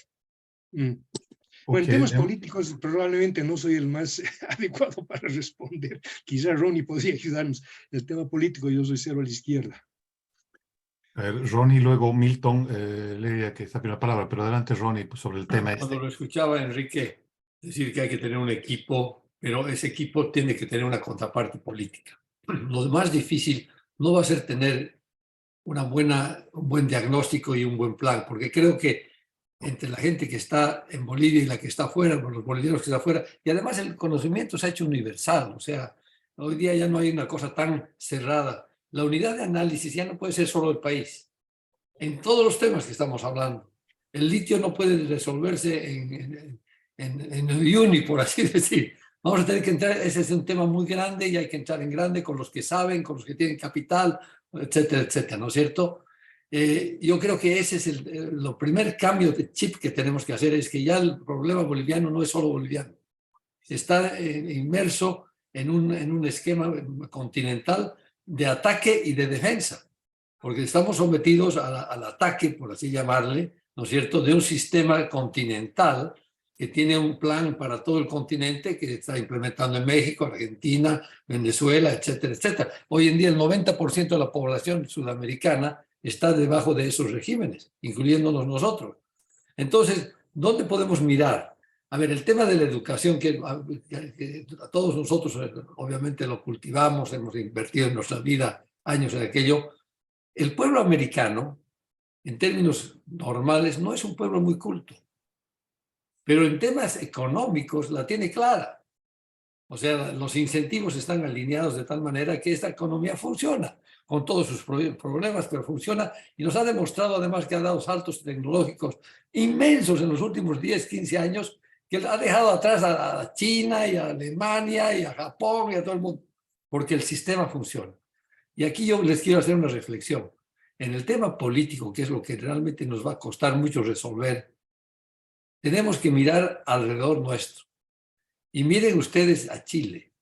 Bueno, en temas políticos probablemente no soy el más adecuado para responder. Quizá Ronnie podría ayudarnos. El tema político, yo soy cero a la izquierda. A ver, Ronnie, luego Milton, Leia, que está pidiendo la palabra, pero adelante, Ronnie, pues, sobre el tema Cuando lo escuchaba Enrique decir que hay que tener un equipo, pero ese equipo tiene que tener una contraparte política. Lo más difícil no va a ser tener un buen diagnóstico y un buen plan, porque creo que entre la gente que está en Bolivia y la que está afuera, los bolivianos que están afuera, y además el conocimiento se ha hecho universal, o sea, hoy día ya no hay una cosa tan cerrada. La unidad de análisis ya no puede ser solo el país, en todos los temas que estamos hablando. El litio no puede resolverse en el uni, por así decir. Vamos a tener que entrar, ese es un tema muy grande y hay que entrar en grande con los que saben, con los que tienen capital, etcétera, etcétera, ¿no es cierto? Yo creo que ese es el primer cambio de chip que tenemos que hacer, es que ya el problema boliviano no es solo boliviano. Está inmerso en un esquema continental de ataque y de defensa, porque estamos sometidos al ataque, por así llamarle, ¿no es cierto?, de un sistema continental que tiene un plan para todo el continente que está implementando en México, Argentina, Venezuela, etcétera, etcétera. Hoy en día el 90% de la población sudamericana está debajo de esos regímenes, incluyéndonos nosotros. Entonces, ¿dónde podemos mirar? A ver, el tema de la educación, que a todos nosotros obviamente lo cultivamos, hemos invertido en nuestra vida años en aquello. El pueblo americano, en términos normales, no es un pueblo muy culto, pero en temas económicos la tiene clara. O sea, los incentivos están alineados de tal manera que esta economía funciona, con todos sus problemas, pero funciona, y nos ha demostrado además que ha dado saltos tecnológicos inmensos en los últimos 10, 15 años, que ha dejado atrás a China y a Alemania y a Japón y a todo el mundo, porque el sistema funciona. Y aquí yo les quiero hacer una reflexión. En el tema político, que es lo que realmente nos va a costar mucho resolver, tenemos que mirar alrededor nuestro. Y miren ustedes a Chile.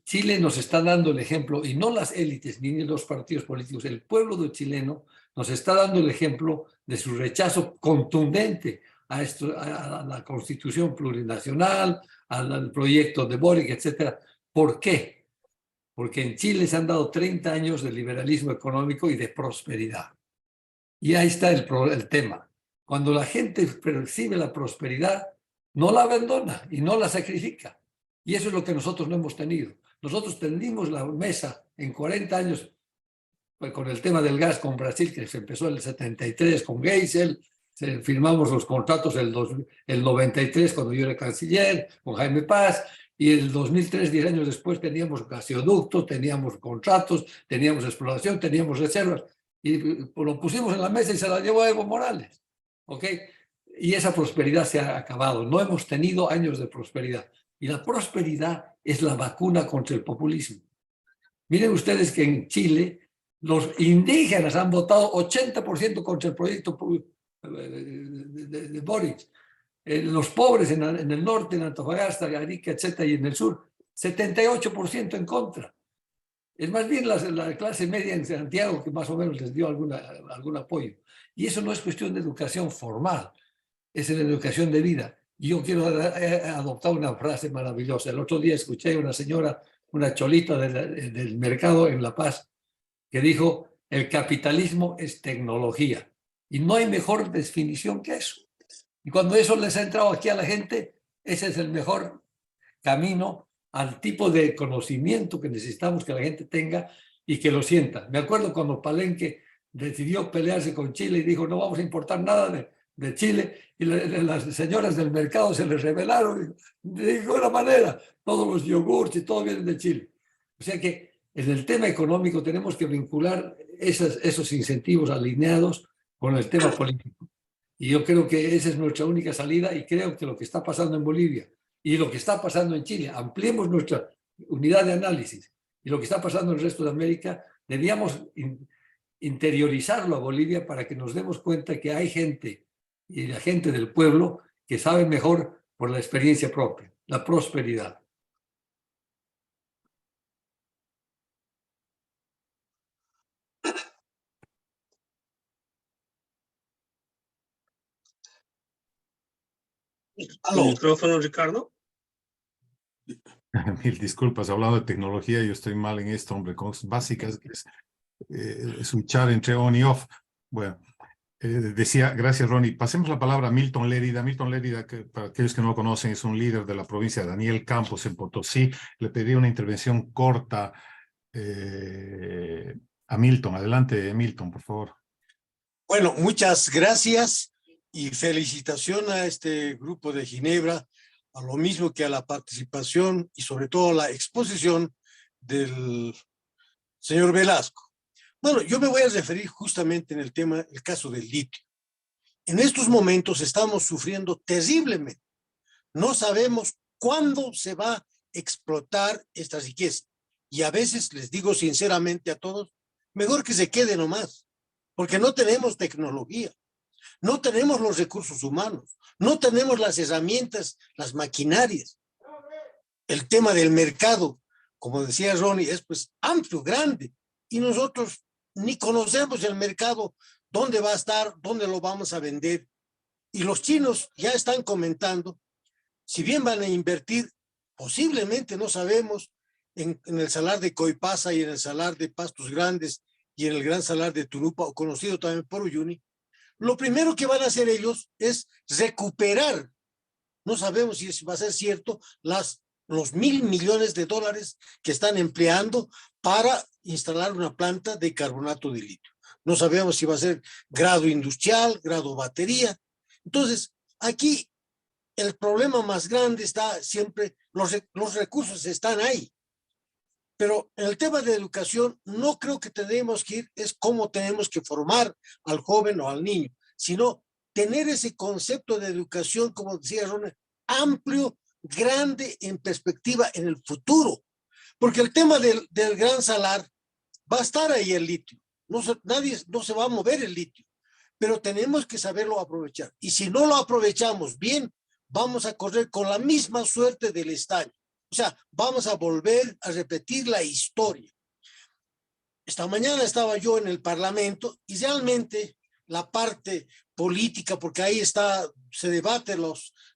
Chile nos está dando el ejemplo, y no las élites ni los partidos políticos, el pueblo chileno nos está dando el ejemplo de su rechazo contundente a la constitución plurinacional, al proyecto de Boric, etc. ¿Por qué? Porque en Chile se han dado 30 años de liberalismo económico y de prosperidad. Y ahí está el tema. Cuando la gente percibe la prosperidad, no la abandona y no la sacrifica. Y eso es lo que nosotros no hemos tenido. Nosotros tendimos la mesa en 40 años con el tema del gas con Brasil, que se empezó en el 73 con Geisel, firmamos los contratos el 93 cuando yo era canciller, con Jaime Paz, y el 2003, 10 años después, teníamos gasoductos, teníamos contratos, teníamos exploración, teníamos reservas, y lo pusimos en la mesa y se la llevó a Evo Morales. ¿Ok? Y esa prosperidad se ha acabado. No hemos tenido años de prosperidad. Y la prosperidad es la vacuna contra el populismo. Miren ustedes que en Chile los indígenas han votado 80% contra el proyecto de Boric. Los pobres en el norte, en Antofagasta, Arica, etcétera, y en el sur, 78% en contra. Es más bien la clase media en Santiago que más o menos les dio algún apoyo. Y eso no es cuestión de educación formal, es la educación de vida. Y yo quiero adoptar una frase maravillosa. El otro día escuché a una señora, una cholita del mercado en La Paz, que dijo, el capitalismo es tecnología. Y no hay mejor definición que eso. Y cuando eso les ha entrado aquí a la gente, ese es el mejor camino al tipo de conocimiento que necesitamos que la gente tenga y que lo sienta. Me acuerdo cuando Palenque decidió pelearse con Chile y dijo, no vamos a importar nada de Chile, y las señoras del mercado se les rebelaron de ninguna manera. Todos los yogurts y todo vienen de Chile. O sea que en el tema económico tenemos que vincular esos incentivos alineados con el tema político. Y yo creo que esa es nuestra única salida y creo que lo que está pasando en Bolivia y lo que está pasando en Chile, ampliemos nuestra unidad de análisis y lo que está pasando en el resto de América, debíamos interiorizarlo a Bolivia para que nos demos cuenta que hay gente y la gente del pueblo que sabe mejor por la experiencia propia, la prosperidad. ¿Tu micrófono, Ricardo? Mil disculpas, hablando de tecnología, yo estoy mal en esto, hombre, cosas básicas, que es switchar entre on y off. Bueno, decía, gracias Ronnie, pasemos la palabra a Milton Lérida. Milton Lérida, que para aquellos que no lo conocen, es un líder de la provincia de Daniel Campos en Potosí. Le pedí una intervención corta a Milton. Adelante, Milton, por favor. Bueno, muchas gracias y felicitación a este grupo de Ginebra, a lo mismo que a la participación y sobre todo a la exposición del señor Velasco. Bueno, yo me voy a referir justamente en el tema, el caso del litio. En estos momentos estamos sufriendo terriblemente. No sabemos cuándo se va a explotar esta riqueza. Y a veces les digo sinceramente a todos, mejor que se quede nomás, porque no tenemos tecnología, no tenemos los recursos humanos, no tenemos las herramientas, las maquinarias. El tema del mercado, como decía Ronnie, es pues amplio, grande, y nosotros ni conocemos el mercado, dónde va a estar, dónde lo vamos a vender. Y los chinos ya están comentando, si bien van a invertir, posiblemente no sabemos, en el salar de Coipasa y en el salar de Pastos Grandes y en el gran salar de Turupa, o conocido también por Uyuni, lo primero que van a hacer ellos es recuperar, no sabemos si va a ser cierto, los $1.000 millones que están empleando para instalar una planta de carbonato de litio. No sabemos si va a ser grado industrial, grado batería. Entonces, aquí el problema más grande está siempre, los recursos están ahí. Pero en el tema de educación, no creo que tenemos que ir, es cómo tenemos que formar al joven o al niño, sino tener ese concepto de educación, como decía Ronald, amplio, grande, en perspectiva en el futuro. Porque el tema del gran salar va a estar ahí el litio. No se va a mover el litio, pero tenemos que saberlo aprovechar. Y si no lo aprovechamos bien, vamos a correr con la misma suerte del estaño. O sea, vamos a volver a repetir la historia. Esta mañana estaba yo en el Parlamento y realmente la parte política, porque ahí se debaten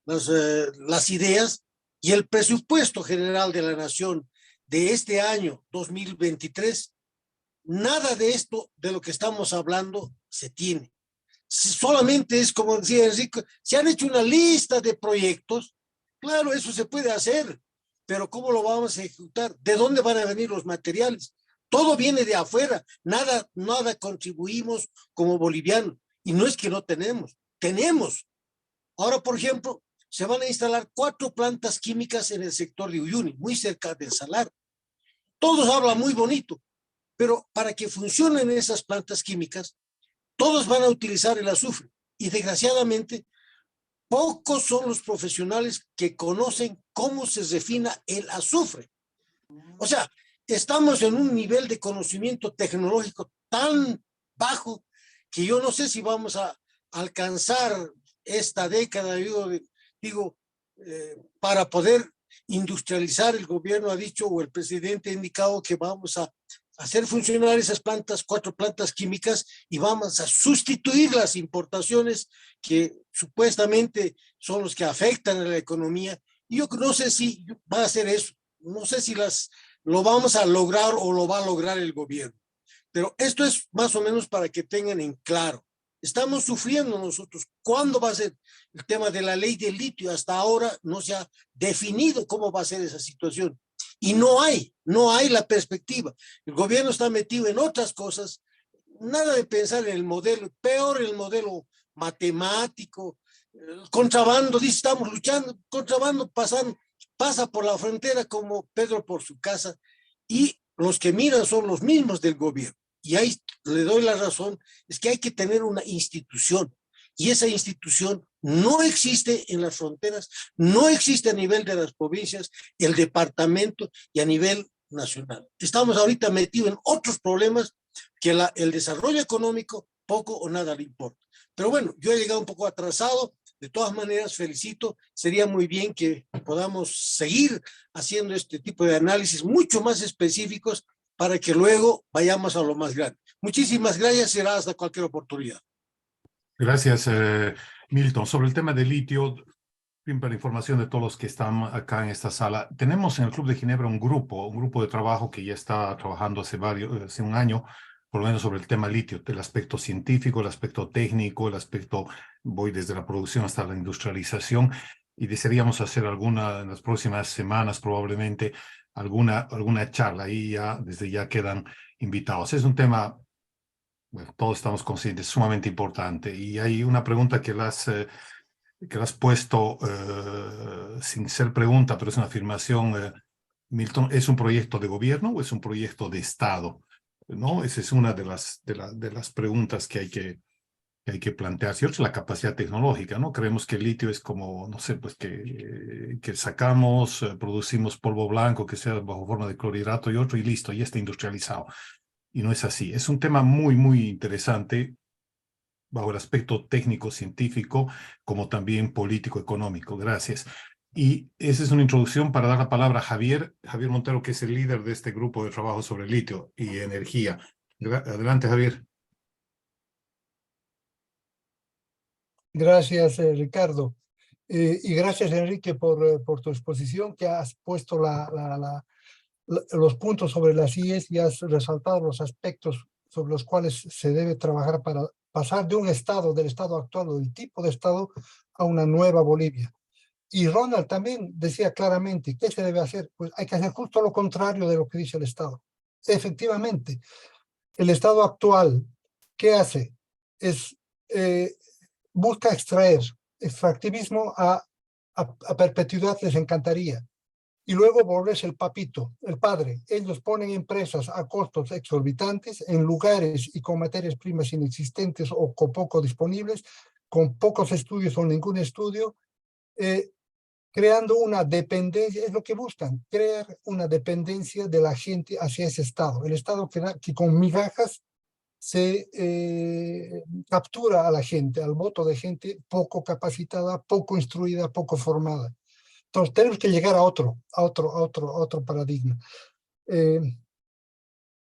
las ideas, y el presupuesto general de la Nación de este año 2023, nada de esto, de lo que estamos hablando, se tiene. Solamente es, como decía Enrique, se han hecho una lista de proyectos. Claro, eso se puede hacer, pero ¿cómo lo vamos a ejecutar? ¿De dónde van a venir los materiales? Todo viene de afuera, nada contribuimos como bolivianos. Y no es que no tenemos. Ahora, por ejemplo, se van a instalar 4 plantas químicas en el sector de Uyuni, muy cerca del salar. Todos hablan muy bonito, pero para que funcionen esas plantas químicas, todos van a utilizar el azufre. Y desgraciadamente, pocos son los profesionales que conocen cómo se refina el azufre. O sea, estamos en un nivel de conocimiento tecnológico tan bajo que yo no sé si vamos a alcanzar esta década, para poder industrializar. El gobierno ha dicho, o el presidente ha indicado, que vamos a hacer funcionar esas plantas, 4 plantas químicas, y vamos a sustituir las importaciones que supuestamente son los que afectan a la economía. Y yo no sé si va a hacer eso, no sé si lo vamos a lograr o lo va a lograr el gobierno. Pero esto es más o menos para que tengan en claro. Estamos sufriendo nosotros. ¿Cuándo va a ser el tema de la ley del litio? Hasta ahora no se ha definido cómo va a ser esa situación. Y no hay la perspectiva. El gobierno está metido en otras cosas, nada de pensar en el modelo, peor el modelo matemático, contrabando, dice, estamos luchando, contrabando pasa por la frontera como Pedro por su casa, y los que miran son los mismos del gobierno. Y ahí le doy la razón, es que hay que tener una institución, y esa institución no existe en las fronteras, no existe a nivel de las provincias, el departamento y a nivel nacional. Estamos ahorita metidos en otros problemas que el desarrollo económico poco o nada le importa. Pero bueno, yo he llegado un poco atrasado, de todas maneras felicito, sería muy bien que podamos seguir haciendo este tipo de análisis mucho más específicos para que luego vayamos a lo más grande. Muchísimas gracias, será hasta cualquier oportunidad. Gracias, Milton. Sobre el tema del litio, para información de todos los que están acá en esta sala, tenemos en el Club de Ginebra un grupo de trabajo que ya está trabajando hace un año, por lo menos sobre el tema litio, el aspecto científico, el aspecto técnico, el aspecto, voy desde la producción hasta la industrialización, y desearíamos hacer en las próximas semanas probablemente, alguna charla, y desde ya quedan invitados. Es un tema, bueno, todos estamos conscientes, sumamente importante, y hay una pregunta que las has puesto sin ser pregunta, pero es una afirmación, Milton. ¿Es un proyecto de gobierno o es un proyecto de Estado? ¿No? Esa es una de las preguntas que hay que plantearse. Y otra es la capacidad tecnológica, ¿no? Creemos que el litio es como, no sé, pues que sacamos, producimos polvo blanco que sea bajo forma de clorhidrato y otro, y listo, ya está industrializado. Y no es así. Es un tema muy, muy interesante bajo el aspecto técnico, científico, como también político, económico. Gracias. Y esa es una introducción para dar la palabra a Javier Montero, que es el líder de este grupo de trabajo sobre litio y energía. Adelante, Javier. Gracias, Ricardo. Y gracias, Enrique, por tu exposición, que has puesto los puntos sobre las IES y has resaltado los aspectos sobre los cuales se debe trabajar para pasar de un estado, del estado actual o del tipo de estado, a una nueva Bolivia. Y Ronald también decía claramente, ¿qué se debe hacer? Pues hay que hacer justo lo contrario de lo que dice el Estado. Efectivamente, el Estado actual, ¿qué hace? Busca extractivismo a perpetuidad, les encantaría. Y luego volverse el papito, el padre. Ellos ponen empresas a costos exorbitantes en lugares y con materias primas inexistentes o con poco disponibles, con pocos estudios o ningún estudio, creando una dependencia. Es lo que buscan, crear una dependencia de la gente hacia ese Estado. El Estado que con migajas se captura a la gente, al voto de gente poco capacitada, poco instruida, poco formada. Entonces tenemos que llegar a otro paradigma.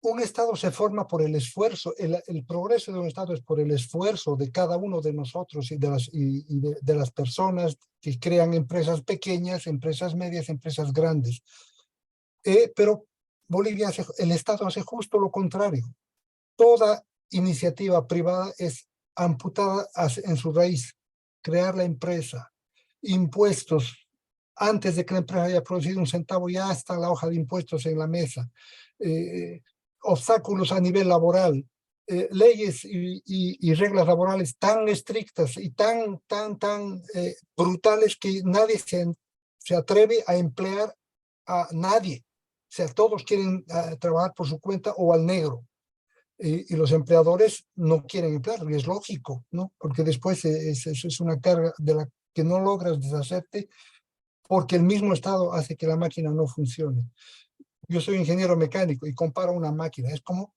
Un Estado se forma por el esfuerzo, el progreso de un Estado es por el esfuerzo de cada uno de nosotros y de las personas que crean empresas pequeñas, empresas medias, empresas grandes. Pero Bolivia, el Estado hace justo lo contrario. Toda iniciativa privada es amputada en su raíz. Crear la empresa, impuestos. Antes de que la empresa haya producido un centavo, ya está la hoja de impuestos en la mesa. Obstáculos a nivel laboral, leyes y reglas laborales tan estrictas y tan brutales que nadie se atreve a emplear a nadie. O sea, todos quieren trabajar por su cuenta o al negro. Y los empleadores no quieren emplearlo, y es lógico, ¿no? Porque después es una carga de la que no logras deshacerte, porque el mismo Estado hace que la máquina no funcione. Yo soy ingeniero mecánico y comparo una máquina.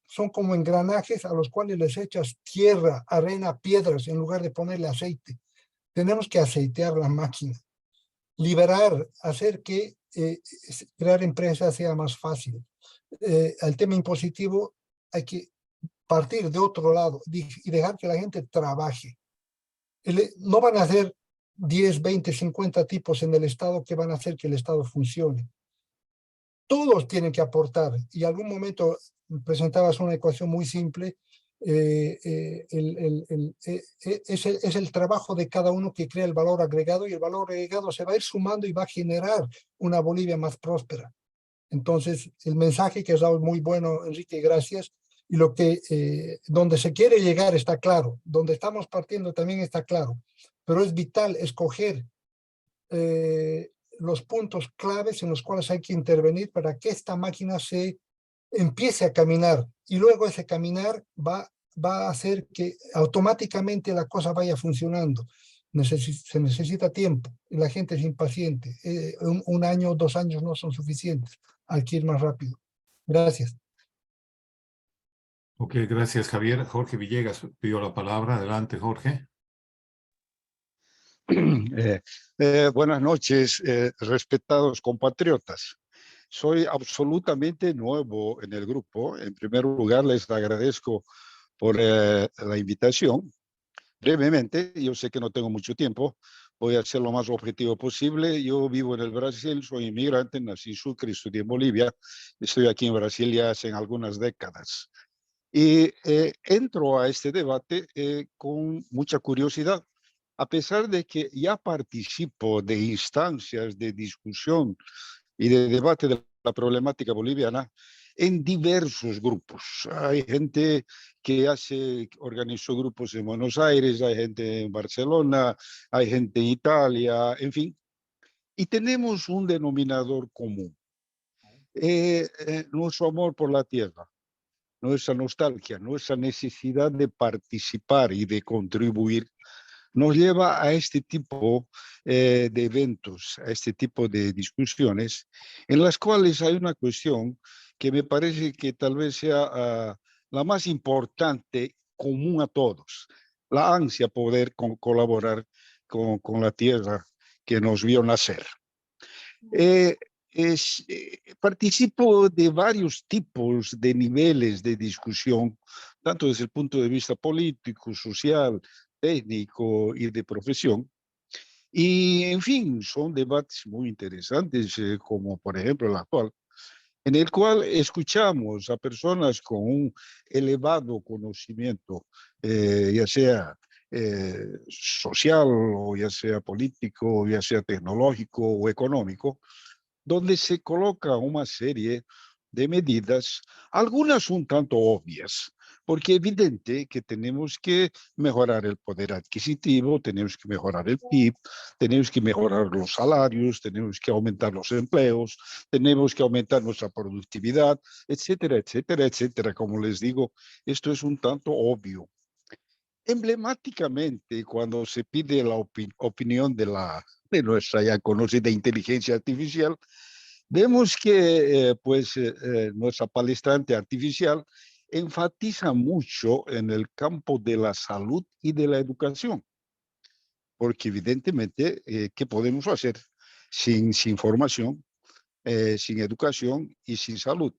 Son como engranajes a los cuales les echas tierra, arena, piedras en lugar de ponerle aceite. Tenemos que aceitear la máquina, liberar, hacer que crear empresas sea más fácil. El tema impositivo hay que partir de otro lado y dejar que la gente trabaje. No van a ser 10, 20, 50 tipos en el Estado que van a hacer que el Estado funcione. Todos tienen que aportar, y en algún momento presentabas una ecuación muy simple. Es el trabajo de cada uno que crea el valor agregado, y el valor agregado se va a ir sumando y va a generar una Bolivia más próspera. Entonces, el mensaje que has dado es muy bueno, Enrique, gracias. Y donde se quiere llegar está claro, donde estamos partiendo también está claro, pero es vital escoger los puntos claves en los cuales hay que intervenir para que esta máquina se empiece a caminar, y luego ese caminar va a hacer que automáticamente la cosa vaya funcionando. Se necesita tiempo y la gente es impaciente. Un año, 2 años no son suficientes, hay que ir más rápido. Gracias. Ok, gracias, Javier. Jorge Villegas pidió la palabra. Adelante, Jorge. Buenas noches, respetados compatriotas. Soy absolutamente nuevo en el grupo. En primer lugar, les agradezco por la invitación. Brevemente, yo sé que no tengo mucho tiempo, voy a ser lo más objetivo posible. Yo vivo en el Brasil, soy inmigrante, nací en Sucre, estudié en Bolivia. Estoy aquí en Brasil ya hace algunas décadas. Y entro a este debate con mucha curiosidad, a pesar de que ya participo de instancias de discusión y de debate de la problemática boliviana en diversos grupos. Hay gente que organizó grupos en Buenos Aires, hay gente en Barcelona, hay gente en Italia, en fin. Y tenemos un denominador común, nuestro amor por la tierra, nuestra nostalgia, nuestra necesidad de participar y de contribuir, nos lleva a este tipo de eventos, a este tipo de discusiones, en las cuales hay una cuestión que me parece que tal vez sea la más importante, común a todos, la ansia poder colaborar con la tierra que nos vio nacer. Participo de varios tipos de niveles de discusión, tanto desde el punto de vista político, social, técnico y de profesión. Y, en fin, son debates muy interesantes, como por ejemplo el actual, en el cual escuchamos a personas con un elevado conocimiento, ya sea social, o ya sea político, o ya sea tecnológico o económico, donde se coloca una serie de medidas, algunas un tanto obvias, porque es evidente que tenemos que mejorar el poder adquisitivo, tenemos que mejorar el PIB, tenemos que mejorar los salarios, tenemos que aumentar los empleos, tenemos que aumentar nuestra productividad, etcétera, etcétera, etcétera. Como les digo, esto es un tanto obvio. Emblemáticamente, cuando se pide la opinión de nuestra ya conocida inteligencia artificial, vemos que nuestra palestrante artificial enfatiza mucho en el campo de la salud y de la educación, porque evidentemente, ¿qué podemos hacer sin formación, sin educación y sin salud?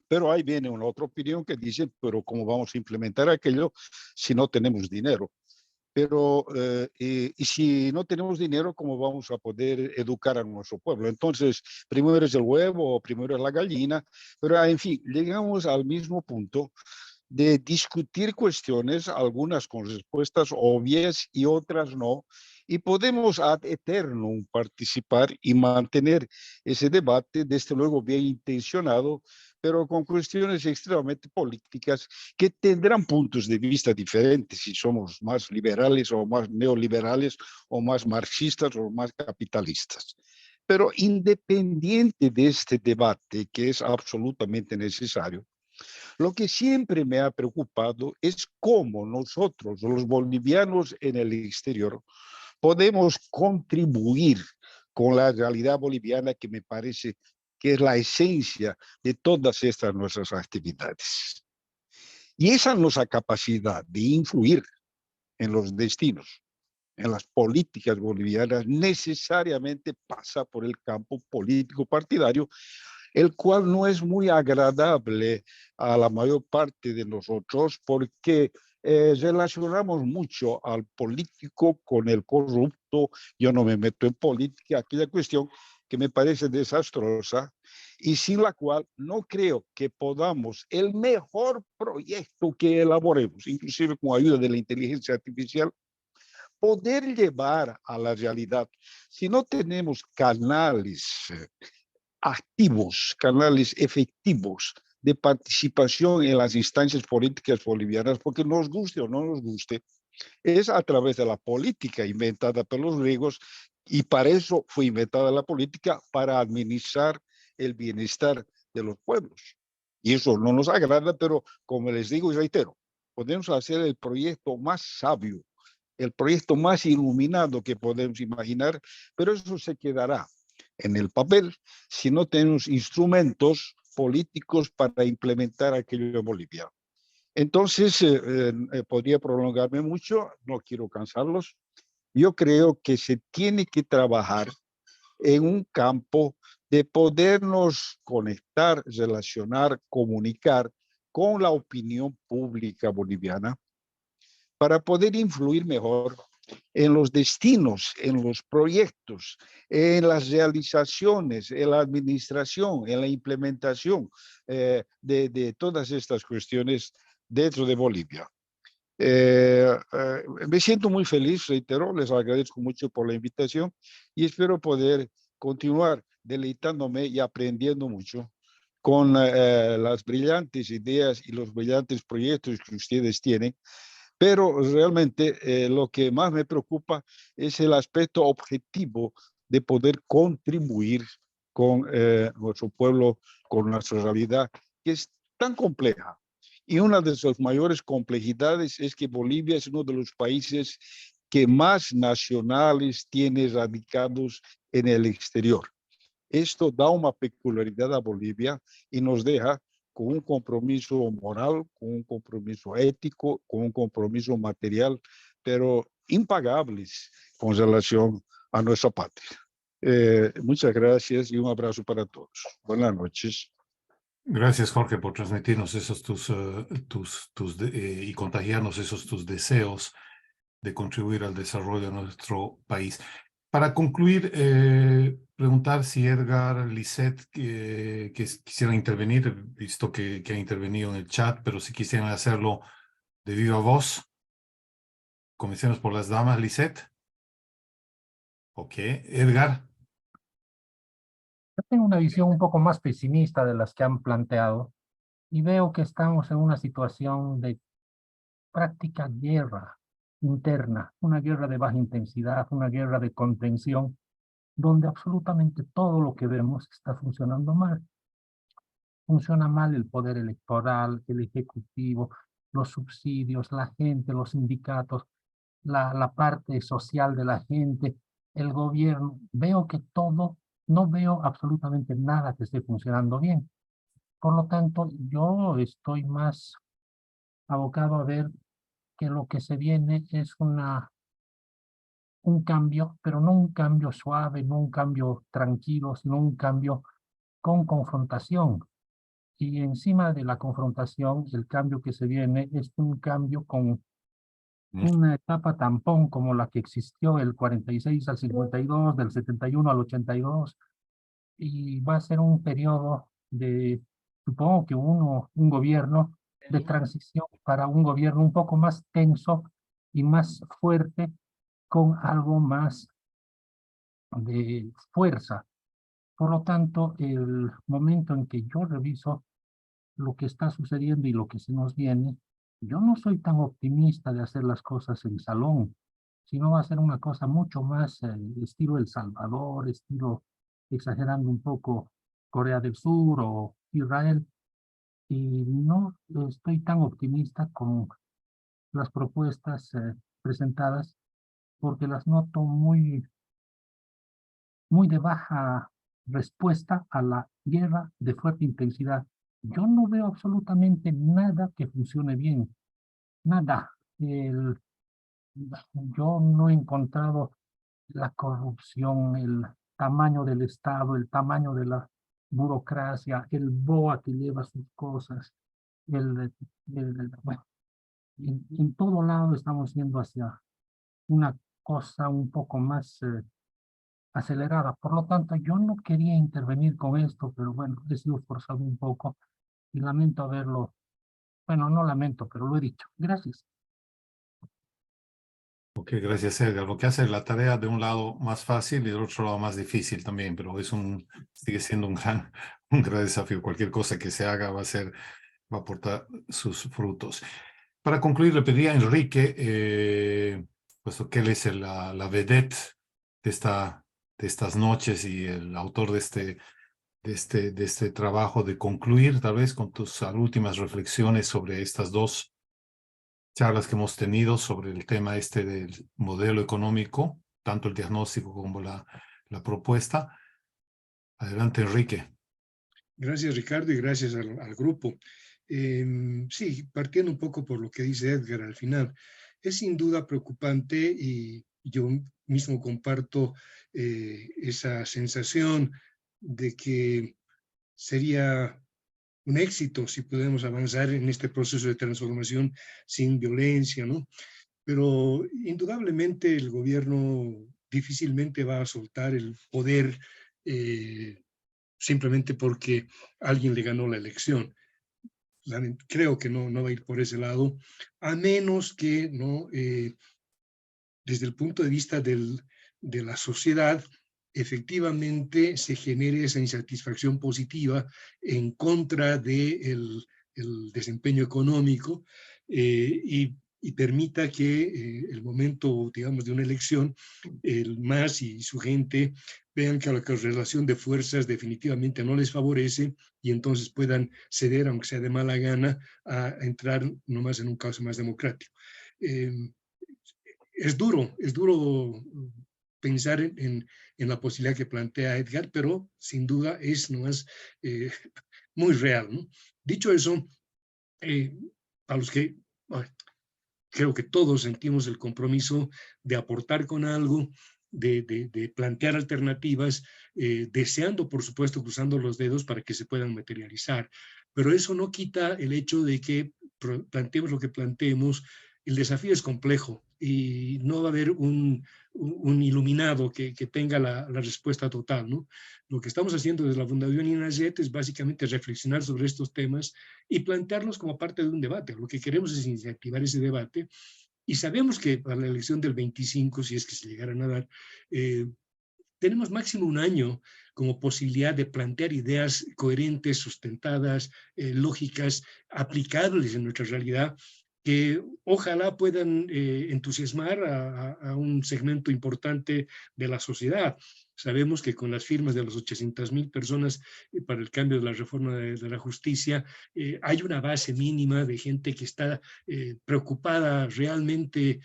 Pero ahí viene una otra opinión que dice, pero ¿cómo vamos a implementar aquello si no tenemos dinero? Pero, y si no tenemos dinero, ¿cómo vamos a poder educar a nuestro pueblo? Entonces, primero es el huevo o primero es la gallina, pero en fin, llegamos al mismo punto de discutir cuestiones, algunas con respuestas obvias y otras no, y podemos ad eternum participar y mantener ese debate, desde luego bien intencionado, pero con cuestiones extremadamente políticas que tendrán puntos de vista diferentes, si somos más liberales o más neoliberales o más marxistas o más capitalistas. Pero independiente de este debate, que es absolutamente necesario, lo que siempre me ha preocupado es cómo nosotros, los bolivianos en el exterior, podemos contribuir con la realidad boliviana, que me parece que es la esencia de todas estas nuestras actividades. Y esa es nuestra capacidad de influir en los destinos en las políticas bolivianas necesariamente pasa por el campo político partidario, el cual no es muy agradable a la mayor parte de nosotros porque relacionamos mucho al político con el corrupto. Yo no me meto en política, aquella cuestión que me parece desastrosa y sin la cual no creo que podamos el mejor proyecto que elaboremos, inclusive con ayuda de la inteligencia artificial, poder llevar a la realidad. Si no tenemos canales activos, canales efectivos de participación en las instancias políticas bolivianas, porque nos guste o no nos guste, es a través de la política inventada por los griegos, y para eso fue inventada la política, para administrar el bienestar de los pueblos. Y eso no nos agrada, pero como les digo y reitero, podemos hacer el proyecto más sabio, el proyecto más iluminado que podemos imaginar, pero eso se quedará en el papel si no tenemos instrumentos políticos para implementar aquello en Bolivia. Entonces, podría prolongarme mucho, no quiero cansarlos. Yo creo que se tiene que trabajar en un campo de podernos conectar, relacionar, comunicar con la opinión pública boliviana para poder influir mejor en los destinos, en los proyectos, en las realizaciones, en la administración, en la implementación de todas estas cuestiones dentro de Bolivia. Me siento muy feliz, reitero, les agradezco mucho por la invitación y espero poder continuar deleitándome y aprendiendo mucho con las brillantes ideas y los brillantes proyectos que ustedes tienen. Pero realmente lo que más me preocupa es el aspecto objetivo de poder contribuir con nuestro pueblo, con nuestra realidad, que es tan compleja. Y una de sus mayores complejidades es que Bolivia es uno de los países que más nacionales tiene radicados en el exterior. Esto da una peculiaridad a Bolivia y nos deja con un compromiso moral, con un compromiso ético, con un compromiso material, pero impagables con relación a nuestra patria. Muchas gracias y un abrazo para todos. Buenas noches. Gracias, Jorge, por transmitirnos esos y contagiarnos esos tus deseos de contribuir al desarrollo de nuestro país. Para concluir, preguntar si Edgar, Lisette, que quisieran intervenir, visto que ha intervenido en el chat, pero si quisieran hacerlo de viva voz. Comencemos por las damas, Lisette. Ok, Edgar. Yo tengo una visión un poco más pesimista de las que han planteado y veo que estamos en una situación de práctica guerra interna, una guerra de baja intensidad, una guerra de contención, donde absolutamente todo lo que vemos está funcionando mal. Funciona mal el poder electoral, el ejecutivo, los subsidios, la gente, los sindicatos, la parte social de la gente, el gobierno. Veo que todo, no veo absolutamente nada que esté funcionando bien. Por lo tanto, yo estoy más abocado a ver que lo que se viene es un cambio, pero no un cambio suave, no un cambio tranquilo, sino un cambio con confrontación. Y encima de la confrontación, el cambio que se viene es un cambio con una etapa tampón como la que existió el 46 al 52, del 71 al 82, y va a ser un periodo de, supongo que un gobierno de transición para un gobierno un poco más tenso y más fuerte, con algo más de fuerza. Por lo tanto, el momento en que yo reviso lo que está sucediendo y lo que se nos viene, yo no soy tan optimista de hacer las cosas en salón, sino va a ser una cosa mucho más estilo El Salvador, estilo, exagerando un poco, Corea del Sur o Israel, y no estoy tan optimista con las propuestas presentadas, porque las noto muy de baja respuesta a la guerra de fuerte intensidad. Yo no veo absolutamente nada que funcione bien, nada. yo no he encontrado la corrupción, el tamaño del Estado, el tamaño de la burocracia, el BOA que lleva sus cosas, bueno, en todo lado estamos yendo hacia una cosa un poco más acelerada. Por lo tanto, yo no quería intervenir con esto, pero bueno, he sido forzado un poco y lamento haberlo, bueno, no lamento, pero lo he dicho. Gracias. Ok, gracias, Edgar. Lo que hace la tarea de un lado más fácil y del otro lado más difícil también, pero sigue siendo un gran desafío. Cualquier cosa que se haga va a aportar sus frutos. Para concluir, le pediría a Enrique, puesto que él es la vedette de estas noches y el autor de este trabajo, de concluir tal vez con tus últimas reflexiones sobre estas dos charlas que hemos tenido sobre el tema del modelo económico, tanto el diagnóstico como la propuesta. Adelante, Enrique. Gracias, Ricardo, y gracias al grupo. Sí, partiendo un poco por lo que dice Edgar al final, es sin duda preocupante y yo mismo comparto esa sensación de que sería un éxito si podemos avanzar en este proceso de transformación sin violencia, ¿no? Pero indudablemente el gobierno difícilmente va a soltar el poder simplemente porque alguien le ganó la elección. Creo que no va a ir por ese lado, a menos que no, desde el punto de vista de la sociedad, efectivamente se genere esa insatisfacción positiva en contra del desempeño económico y permita que el momento, digamos, de una elección, el MAS y su gente vean que la correlación de fuerzas definitivamente no les favorece y entonces puedan ceder, aunque sea de mala gana, a entrar nomás en un caso más democrático. Es duro pensar en la posibilidad que plantea Edgar, pero sin duda es nomás muy real, ¿no? Dicho eso, a los que creo que todos sentimos el compromiso de aportar con algo, de plantear alternativas, deseando, por supuesto, cruzando los dedos para que se puedan materializar. Pero eso no quita el hecho de que planteemos lo que planteemos. El desafío es complejo y no va a haber un iluminado que tenga la respuesta total, ¿no? Lo que estamos haciendo desde la Fundación INASET es básicamente reflexionar sobre estos temas y plantearlos como parte de un debate. Lo que queremos es incentivar ese debate y sabemos que para la elección del 25, si es que se llegaran a dar, tenemos máximo un año como posibilidad de plantear ideas coherentes, sustentadas, lógicas, aplicables en nuestra realidad, que ojalá puedan entusiasmar a un segmento importante de la sociedad. Sabemos que con las firmas de las 800,000 personas para el cambio de la reforma de la justicia, hay una base mínima de gente que está preocupada realmente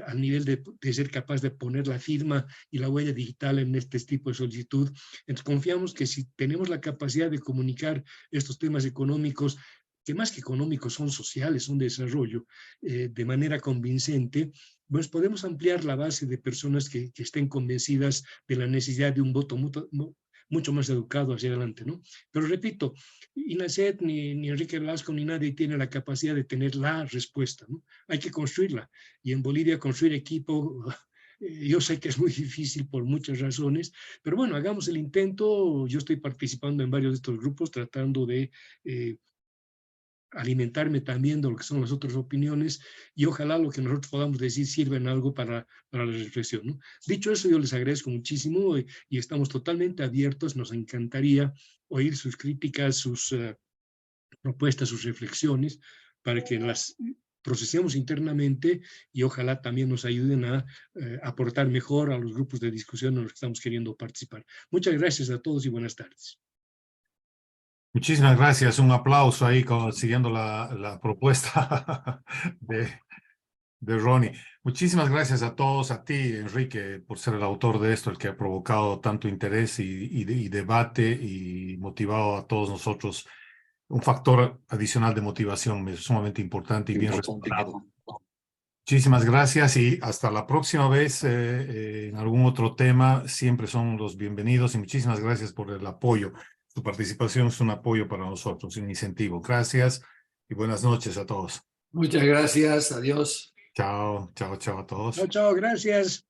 al nivel de ser capaz de poner la firma y la huella digital en este tipo de solicitud. Entonces confiamos que si tenemos la capacidad de comunicar estos temas económicos, que más que económicos son sociales, son de desarrollo, de manera convincente, pues podemos ampliar la base de personas que estén convencidas de la necesidad de un voto mucho más educado hacia adelante, ¿no? Pero repito, INASET, ni Enrique Velasco, ni nadie tiene la capacidad de tener la respuesta, ¿no? Hay que construirla. Y en Bolivia construir equipo, yo sé que es muy difícil por muchas razones, pero bueno, hagamos el intento. Yo estoy participando en varios de estos grupos tratando de alimentarme también de lo que son las otras opiniones y ojalá lo que nosotros podamos decir sirva en algo para la reflexión, ¿no? Dicho eso, yo les agradezco muchísimo y estamos totalmente abiertos. Nos encantaría oír sus críticas, sus propuestas, sus reflexiones, para que las procesemos internamente y ojalá también nos ayuden a aportar mejor a los grupos de discusión en los que estamos queriendo participar. Muchas gracias a todos y buenas tardes. Muchísimas gracias. Un aplauso ahí siguiendo la propuesta de Ronnie. Muchísimas gracias a todos, a ti, Enrique, por ser el autor de esto, el que ha provocado tanto interés y debate y motivado a todos nosotros. Un factor adicional de motivación sumamente importante y bien respaldado. Muchísimas gracias y hasta la próxima vez en algún otro tema. Siempre son los bienvenidos y muchísimas gracias por el apoyo. Su participación es un apoyo para nosotros, un incentivo. Gracias y buenas noches a todos. Muchas gracias. Adiós. Chao, chao, chao a todos. Chao, chao, gracias.